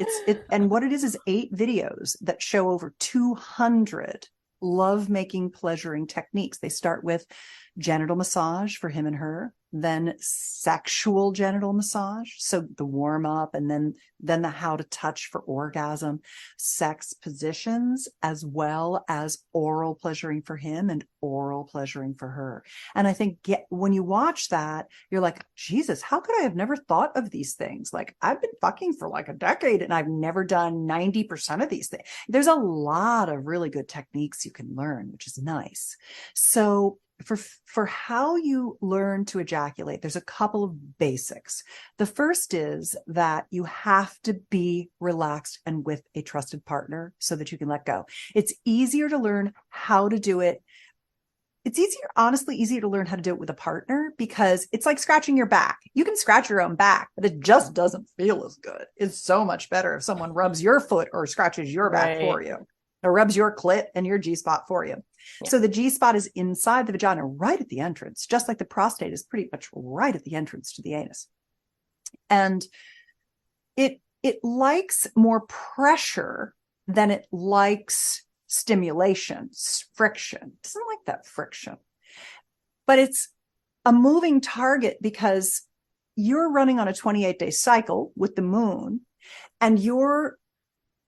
And what it is 8 videos that show over 200 lovemaking, pleasuring techniques. They start with genital massage for him and her. then sexual genital massage. So the warm up, and then the how to touch for orgasm, sex positions, as well as oral pleasuring for him and oral pleasuring for her. And I think when you watch that, you're like, Jesus, how could I have never thought of these things? Like, I've been fucking for like a decade and I've never done 90% of these things. There's a lot of really good techniques you can learn, which is nice. So for how you learn to ejaculate, there's a couple of basics. The first is that you have to be relaxed and with a trusted partner so that you can let go. It's easier to learn how to do it. It's honestly easier to learn how to do it with a partner, because it's like scratching your back. You can scratch your own back, but it just doesn't feel as good. It's so much better if someone rubs your foot or scratches your back for you, or rubs your clit and your G-spot for you. Yeah. So the G-spot is inside the vagina, right at the entrance, just like the prostate is pretty much right at the entrance to the anus. And it likes more pressure than it likes stimulation, friction. It doesn't like that friction. But it's a moving target because you're running on a 28-day cycle with the moon, and your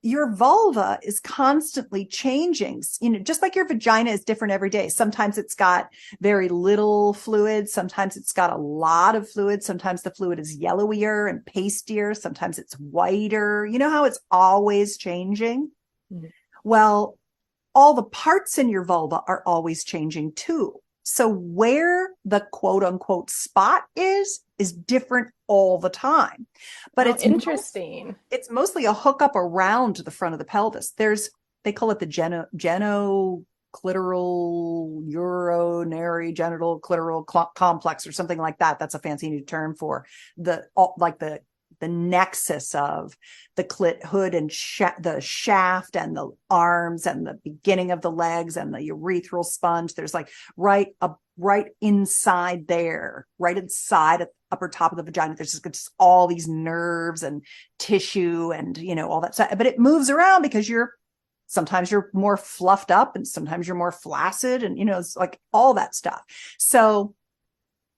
vulva is constantly changing. You know, just like your vagina is different every day. Sometimes it's got very little fluid. Sometimes it's got a lot of fluid. Sometimes the fluid is yellowier and pastier. Sometimes it's whiter. You know how it's always changing? Mm-hmm. Well, all the parts in your vulva are always changing too. So where the quote unquote spot is different all the time. But it's interesting. It's mostly a hookup around the front of the pelvis. They call it the genoclitoral urinary genital clitoral complex or something like that. That's a fancy new term for the nexus of the clit hood and the shaft and the arms and the beginning of the legs and the urethral sponge. There's like right inside there, right inside at the upper top of the vagina. There's just all these nerves and tissue and, you know, all that stuff. But it moves around because sometimes you're more fluffed up and sometimes you're more flaccid, and, you know, it's like all that stuff. So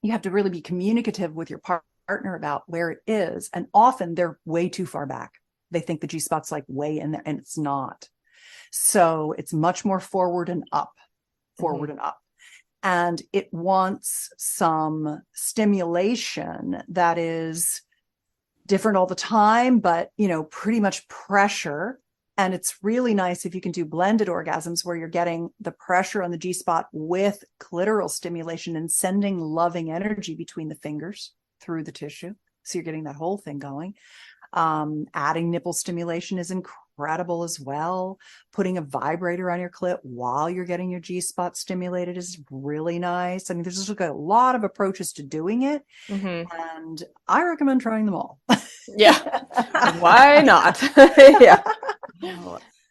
you have to really be communicative with your partner about where it is. And often they're way too far back. They think the G-spot's like way in there, and it's not. So it's much more forward and up. And it wants some stimulation that is different all the time, but, you know, pretty much pressure. And it's really nice if you can do blended orgasms where you're getting the pressure on the G-spot with clitoral stimulation and sending loving energy between the fingers through the tissue. So you're getting that whole thing going. Adding nipple stimulation is incredible as well. Putting a vibrator on your clit while you're getting your G-spot stimulated is really nice. I mean, there's just a lot of approaches to doing it. Mm-hmm. And I recommend trying them all. Yeah. Why not? Yeah.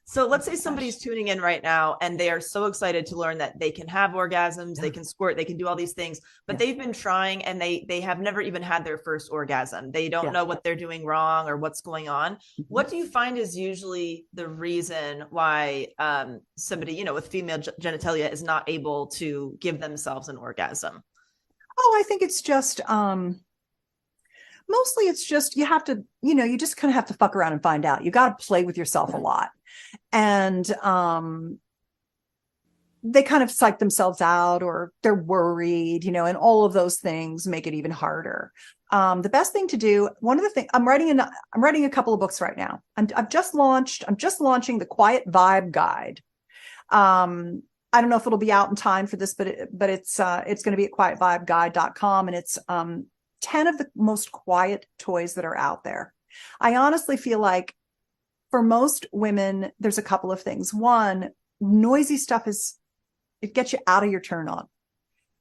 So let's say somebody's tuning in right now and they are so excited to learn that they can have orgasms, they can squirt, they can do all these things, but they've been trying and they have never even had their first orgasm. They don't know what they're doing wrong or what's going on. Mm-hmm. What do you find is usually the reason why somebody, you know, with female genitalia is not able to give themselves an orgasm? Oh, I think it's just mostly it's just you have to, you know, you just kind of have to fuck around and find out. You got to play with yourself a lot. And they kind of psych themselves out, or they're worried, you know, and all of those things make it even harder. The best thing to do, one of the things I'm writing a couple of books right now. I'm just launching the Quiet Vibe Guide. I don't know if it'll be out in time for this, but it's going to be at quietvibeguide.com, and it's 10 of the most quiet toys that are out there. I honestly feel like for most women, there's a couple of things. One, noisy stuff it gets you out of your turn on.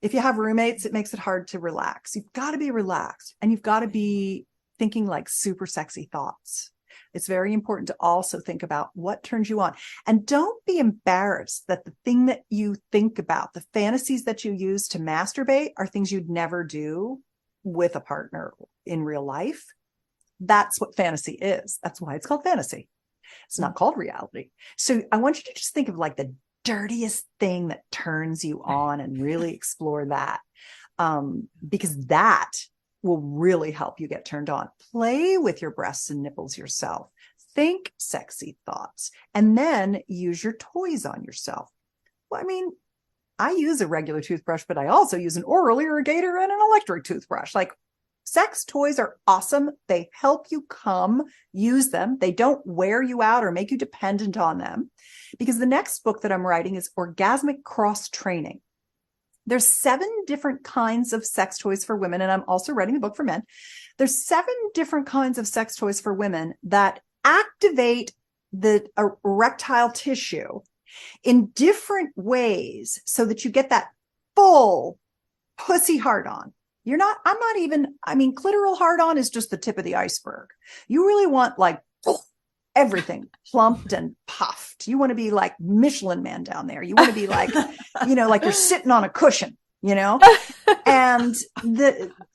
If you have roommates, it makes it hard to relax. You've got to be relaxed, and you've got to be thinking like super sexy thoughts. It's very important to also think about what turns you on, and don't be embarrassed that the thing that you think about, the fantasies that you use to masturbate, are things you'd never do with a partner in real life. That's what fantasy is. That's why it's called fantasy. It's not called reality. So I want you to just think of like the dirtiest thing that turns you on and really explore that. because that will really help you get turned on. Play with your breasts and nipples yourself. Think sexy thoughts, and then use your toys on yourself. Well, I mean, I use a regular toothbrush, but I also use an oral irrigator and an electric toothbrush. Like, sex toys are awesome. They help you come. Use them. They don't wear you out or make you dependent on them. Because the next book that I'm writing is Orgasmic Cross Training. There's 7 different kinds of sex toys for women, and I'm also writing a book for men. There's 7 different kinds of sex toys for women that activate the erectile tissue in different ways so that you get that full pussy hard on. Clitoral hard on is just the tip of the iceberg. You really want like everything plumped and puffed. You want to be like Michelin Man down there. You want to be like, like you're sitting on a cushion, and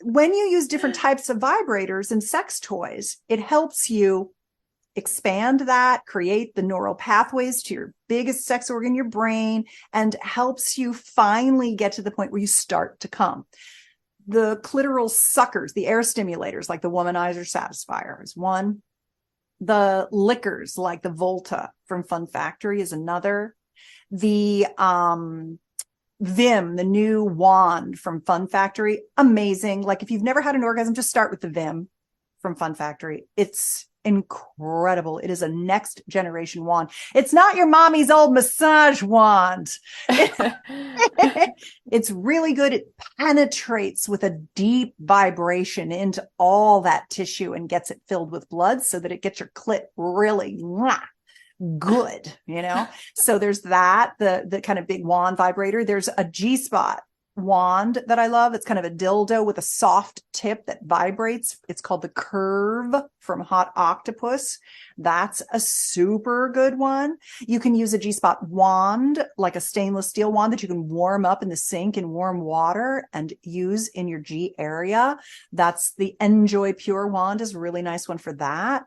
when you use different types of vibrators and sex toys, it helps you expand that, create the neural pathways to your biggest sex organ, your brain, and helps you finally get to the point where you start to come. The clitoral suckers, the air stimulators, like the Womanizer Satisfier is one. The lickers, like the Volta from Fun Factory, is another. The Vim, the new wand from Fun Factory, amazing. Like, if you've never had an orgasm, just start with the Vim from Fun Factory. It's incredible. It is a next generation wand. It's not your mommy's old massage wand. It's really good. It penetrates with a deep vibration into all that tissue and gets it filled with blood so that it gets your clit really good, So there's that, the kind of big wand vibrator. There's a G-spot wand that I love. It's kind of a dildo with a soft tip that vibrates. It's called the Curve from Hot Octopus. That's a super good one. You can use a G-spot wand, like a stainless steel wand that you can warm up in the sink in warm water and use in your G area. That's the Enjoy Pure wand, is a really nice one for that.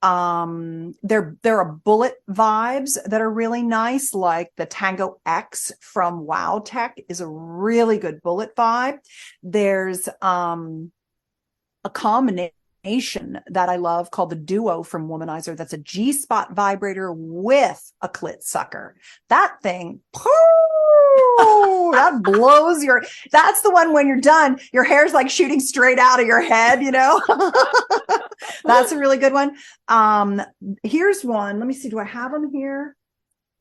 There are bullet vibes that are really nice, like the Tango X from Wow Tech is a really good bullet vibe. There's a combination that I love called the Duo from Womanizer. That's a G-spot vibrator with a clit sucker. That thing, that blows that's the one when you're done, your hair's like shooting straight out of your head, That's a really good one. Here's one. Let me see. Do I have them here?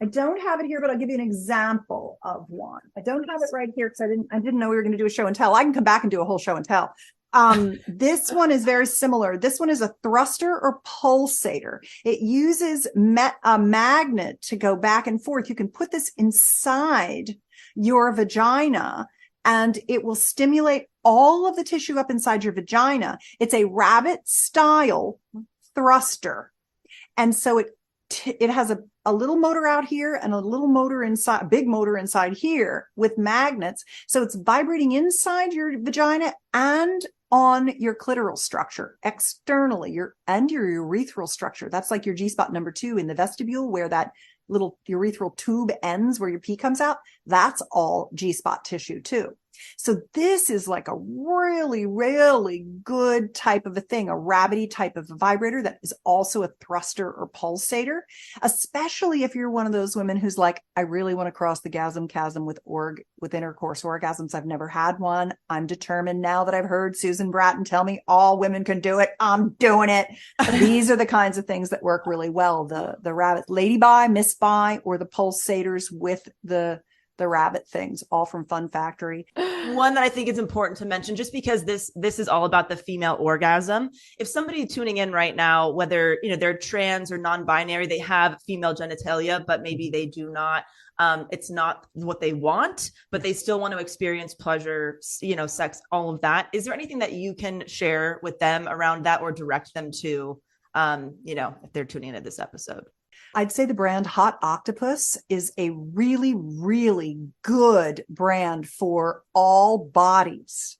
I don't have it here, but I'll give you an example of one. I don't have it right here because I didn't know we were going to do a show and tell. I can come back and do a whole show and tell. This one is very similar. This one is a thruster or pulsator. It uses a magnet to go back and forth. You can put this inside your vagina and it will stimulate all of the tissue up inside your vagina. It's a rabbit style thruster. And so it has a little motor out here and a little motor inside, a big motor inside here with magnets. So it's vibrating inside your vagina and on your clitoral structure externally, your urethral structure. That's like your G-spot number 2 in the vestibule, where that little urethral tube ends where your pee comes out. That's all G-spot tissue too. So this is like a really, really good type of a thing, a rabbity type of a vibrator that is also a thruster or pulsator, especially if you're one of those women who's like, I really want to cross the gasm chasm with intercourse orgasms. I've never had one. I'm determined now that I've heard Susan Bratton tell me all women can do it. I'm doing it. These are the kinds of things that work really well. The rabbit, lady bi, miss bi, or the pulsators with the rabbit things, all from Fun Factory. One that I think is important to mention, just because this is all about the female orgasm. If somebody tuning in right now, whether they're trans or non-binary, they have female genitalia, but maybe they do not. It's not what they want, but they still want to experience pleasure, sex, all of that. Is there anything that you can share with them around that, or direct them to, if they're tuning into this episode? I'd say the brand Hot Octopus is a really, really good brand for all bodies.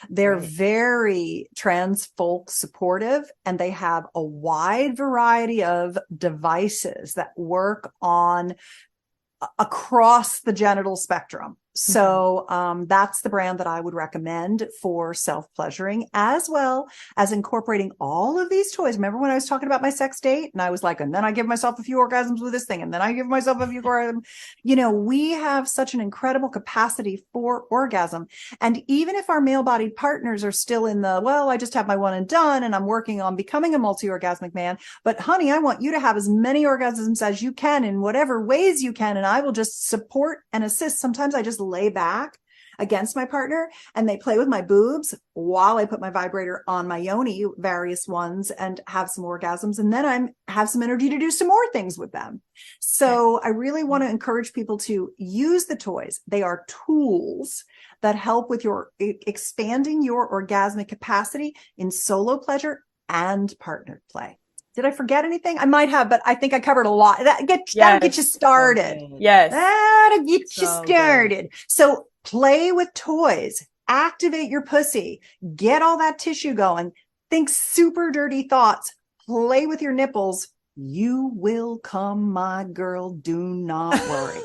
They're very trans folk supportive, and they have a wide variety of devices that work on across the genital spectrum. So that's the brand that I would recommend for self-pleasuring, as well as incorporating all of these toys. Remember when I was talking about my sex date and I was like, and then I give myself a few orgasms with this thing, and then I give myself a few orgasms. We have such an incredible capacity for orgasm. And even if our male-bodied partners are still in the, well, I just have my one and done and I'm working on becoming a multi-orgasmic man, but honey, I want you to have as many orgasms as you can in whatever ways you can, and I will just support and assist. Sometimes I just lay back against my partner and they play with my boobs while I put my vibrator on my yoni, various ones, and have some orgasms. And then I have some energy to do some more things with them. So I really want to encourage people to use the toys. They are tools that help with your expanding your orgasmic capacity in solo pleasure and partnered play. Did I forget anything? I might have, but I think I covered a lot. That'll get you started. Yes. That'll get you started. So play with toys, activate your pussy, get all that tissue going, think super dirty thoughts, play with your nipples. You will come, my girl. Do not worry.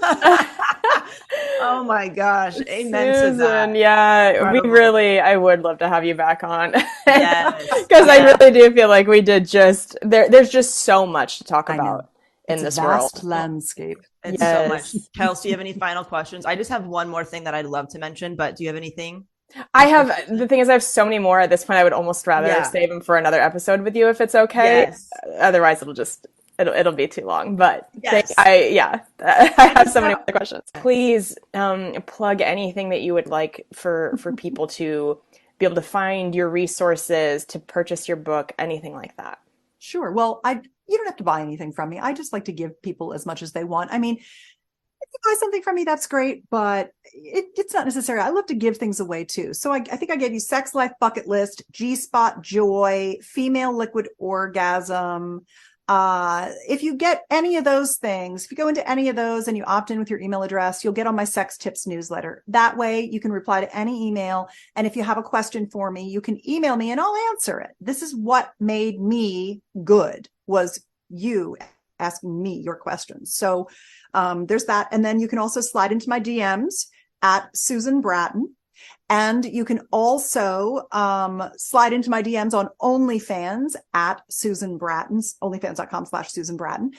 Oh my gosh. Amen to that. Yeah, Incredible. I would love to have you back on. Yes. Because I really do feel like we did there's just so much to talk about in this world. Vast landscape. It's so much. Kels, do you have any final questions? I just have one more thing that I'd love to mention, but do you have anything? The thing is, I have so many more at this point. I would almost rather save them for another episode with you if it's okay. Yes. Otherwise, it'll be too long. But I have so many other questions. Please plug anything that you would like for people to be able to find your resources, to purchase your book, anything like that. Sure. Well, you don't have to buy anything from me. I just like to give people as much as they want. I mean, if you buy something from me, that's great, but it's not necessary. I love to give things away too. So I think I gave you Sex Life Bucket List, G-Spot Joy, Female Liquid Orgasm. If you get any of those things, if you go into any of those and you opt in with your email address, you'll get on my sex tips newsletter. That way you can reply to any email. And if you have a question for me, you can email me and I'll answer it. This is what made me good, was you asking me your questions. So, there's that. And then you can also slide into my DMs at Susan Bratton. And you can also slide into my DMs on OnlyFans at Susan Bratton's, onlyfans.com/Susan Bratton.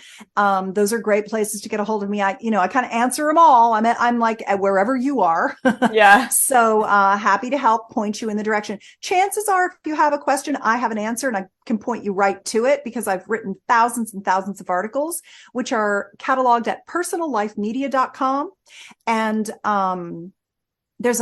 Those are great places to get a hold of me. I kind of answer them all. I'm like wherever you are. Yeah. So happy to help point you in the direction. Chances are, if you have a question, I have an answer and I can point you right to it because I've written thousands and thousands of articles, which are cataloged at personallifemedia.com. And there's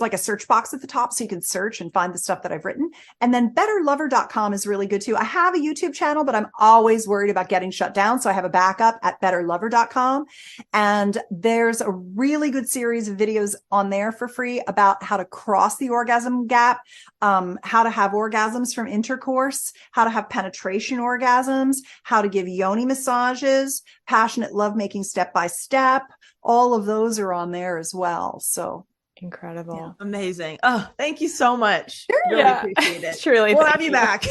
like a search box at the top so you can search and find the stuff that I've written. And then betterlover.com is really good too. I have a YouTube channel, but I'm always worried about getting shut down. So I have a backup at betterlover.com. And there's a really good series of videos on there for free about how to cross the orgasm gap, how to have orgasms from intercourse, how to have penetration orgasms, how to give yoni massages, passionate lovemaking step by step. All of those are on there as well. So incredible. Yeah. Amazing. Oh, thank you so much. Sure. Really appreciate it. Truly. We'll have you back.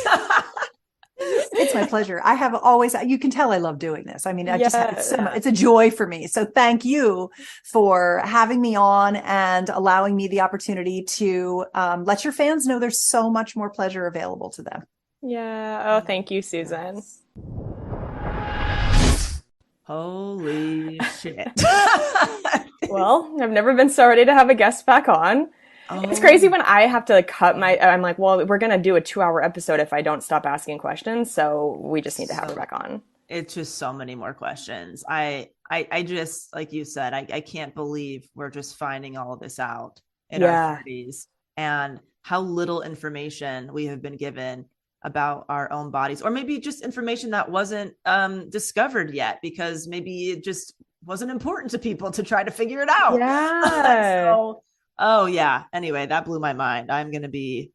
It's my pleasure. I have always, you can tell I love doing this. I mean, it's a joy for me. So thank you for having me on and allowing me the opportunity to let your fans know there's so much more pleasure available to them. Yeah. Oh, thank you, Susan. Yes. Holy shit. Well, I've never been so ready to have a guest back on. Oh. It's crazy when I have to I'm like, well, we're going to do a 2-hour episode if I don't stop asking questions. So we just need to have her back on. It's just so many more questions. I just, like you said, I can't believe we're just finding all of this out in our 30s and how little information we have been given about our own bodies, or maybe just information that wasn't discovered yet because maybe it just wasn't important to people to try to figure it out. Yeah. Anyway, that blew my mind. I'm going to be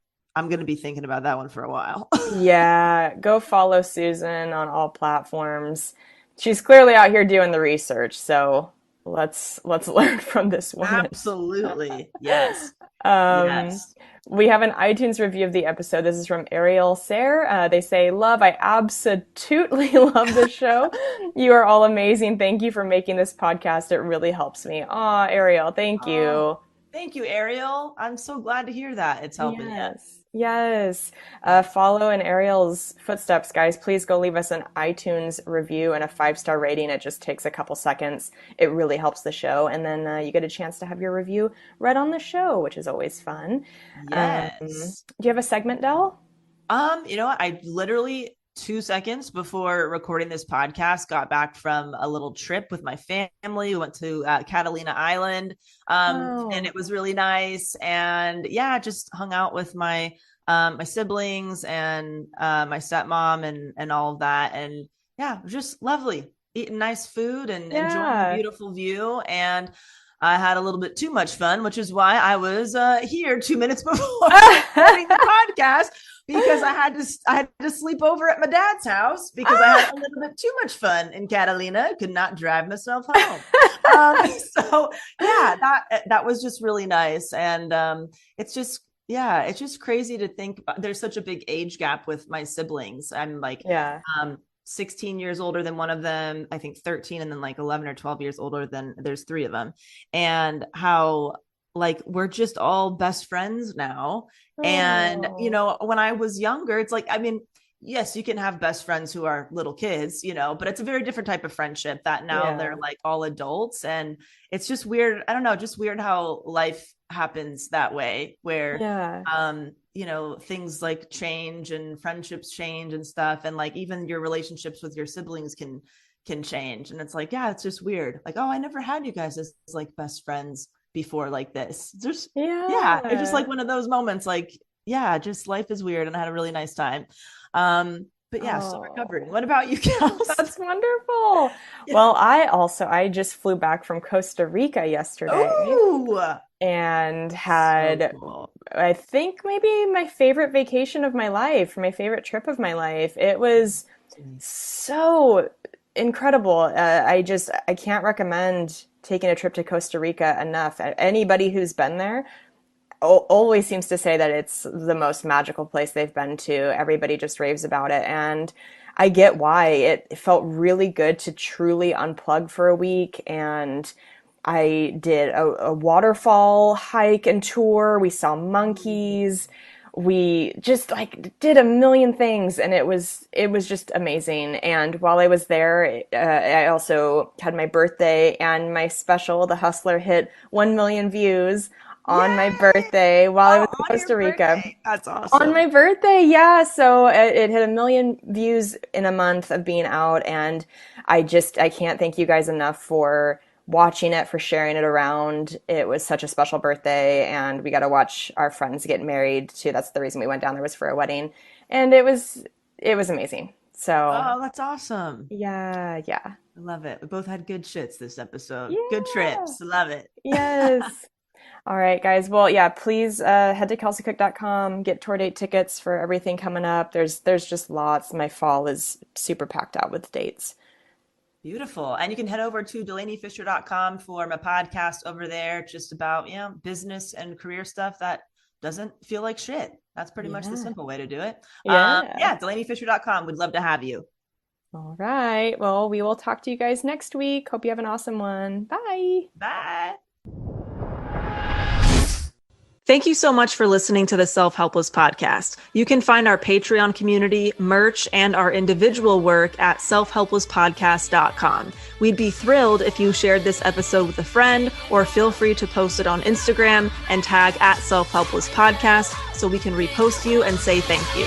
thinking about that one for a while. Yeah. Go follow Susan on all platforms. She's clearly out here doing the research. So let's learn from this woman. Absolutely. Yes. Um, Yes. we have an iTunes review of the episode. This is from Ariel Sayre. They say, "Love, I absolutely love this show. You are all amazing. Thank you for making this podcast. It really helps me." Aw, Ariel, thank you. Thank you, Ariel. I'm so glad to hear that it's helping you. Yes. Follow in Ariel's footsteps, guys. Please go leave us an iTunes review and a 5-star rating. It just takes a couple seconds. It really helps the show. And then you get a chance to have your review read on the show, which is always fun. Yes. Do you have a segment, Del? You know what? I literally 2 seconds before recording this podcast got back from a little trip with my family. We went to Catalina Island, and it was really nice. And yeah, just hung out with my siblings and my stepmom and all of that. And yeah, just lovely, eating nice food and enjoying the beautiful view. And I had a little bit too much fun, which is why I was here 2 minutes before recording the podcast, because I had to sleep over at my dad's house because I had a little bit too much fun in Catalina. Could not drive myself home. So yeah, that was just really nice. And it's just crazy to think there's such a big age gap with my siblings. I'm like 16 years older than one of them, I think 13, and then like 11 or 12 years older than there's 3 of them. And how like we're just all best friends now. And when I was younger, it's like, I mean, yes, you can have best friends who are little kids, but it's a very different type of friendship that now they're like all adults. And it's just weird. I don't know, just weird how life happens that way, where things like change and friendships change and stuff, and like even your relationships with your siblings can change. And it's like, yeah, it's just weird. Like, oh, I never had you guys as like best friends before like this. It's just like one of those moments, like, yeah, just life is weird. And I had a really nice time. But yeah, still recovering. What about you, Kels? That's wonderful. Yeah. Well, I just flew back from Costa Rica yesterday. Ooh. And had, so cool. I think maybe my favorite vacation of my life, my favorite trip of my life. It was so incredible. I can't recommend taking a trip to Costa Rica enough. Anybody who's been there always seems to say that it's the most magical place they've been to. Everybody just raves about it. And I get why. It felt really good to truly unplug for a week. And I did a waterfall hike and tour. We saw monkeys. We just like did a million things, and it was just amazing. And while I was there, I also had my birthday, and my special, The Hustler, hit 1 million views on my birthday while I was in Costa Rica. That's awesome. On my birthday, yeah. So it hit 1 million views in a month of being out, and I can't thank you guys enough for watching it, for sharing it around. It was such a special birthday, and we got to watch our friends get married too. That's the reason we went down there, was for a wedding, and it was amazing. So that's awesome. Yeah. I love it. We both had good shits this episode. Yeah. Good trips. Love it. Yes. All right, guys. Well, yeah, please head to kelseycook.com, get tour date tickets for everything coming up. There's just lots. My fall is super packed out with dates. Beautiful. And you can head over to DelaneyFisher.com for my podcast over there, just about, business and career stuff that doesn't feel like shit. That's pretty much the simple way to do it. DelaneyFisher.com. We'd love to have you. All right. Well, we will talk to you guys next week. Hope you have an awesome one. Bye. Bye. Thank you so much for listening to the Self-Helpless podcast. You can find our Patreon community, merch, and our individual work at selfhelplesspodcast.com. We'd be thrilled if you shared this episode with a friend, or feel free to post it on Instagram and tag at Self-Helpless Podcast so we can repost you and say thank you.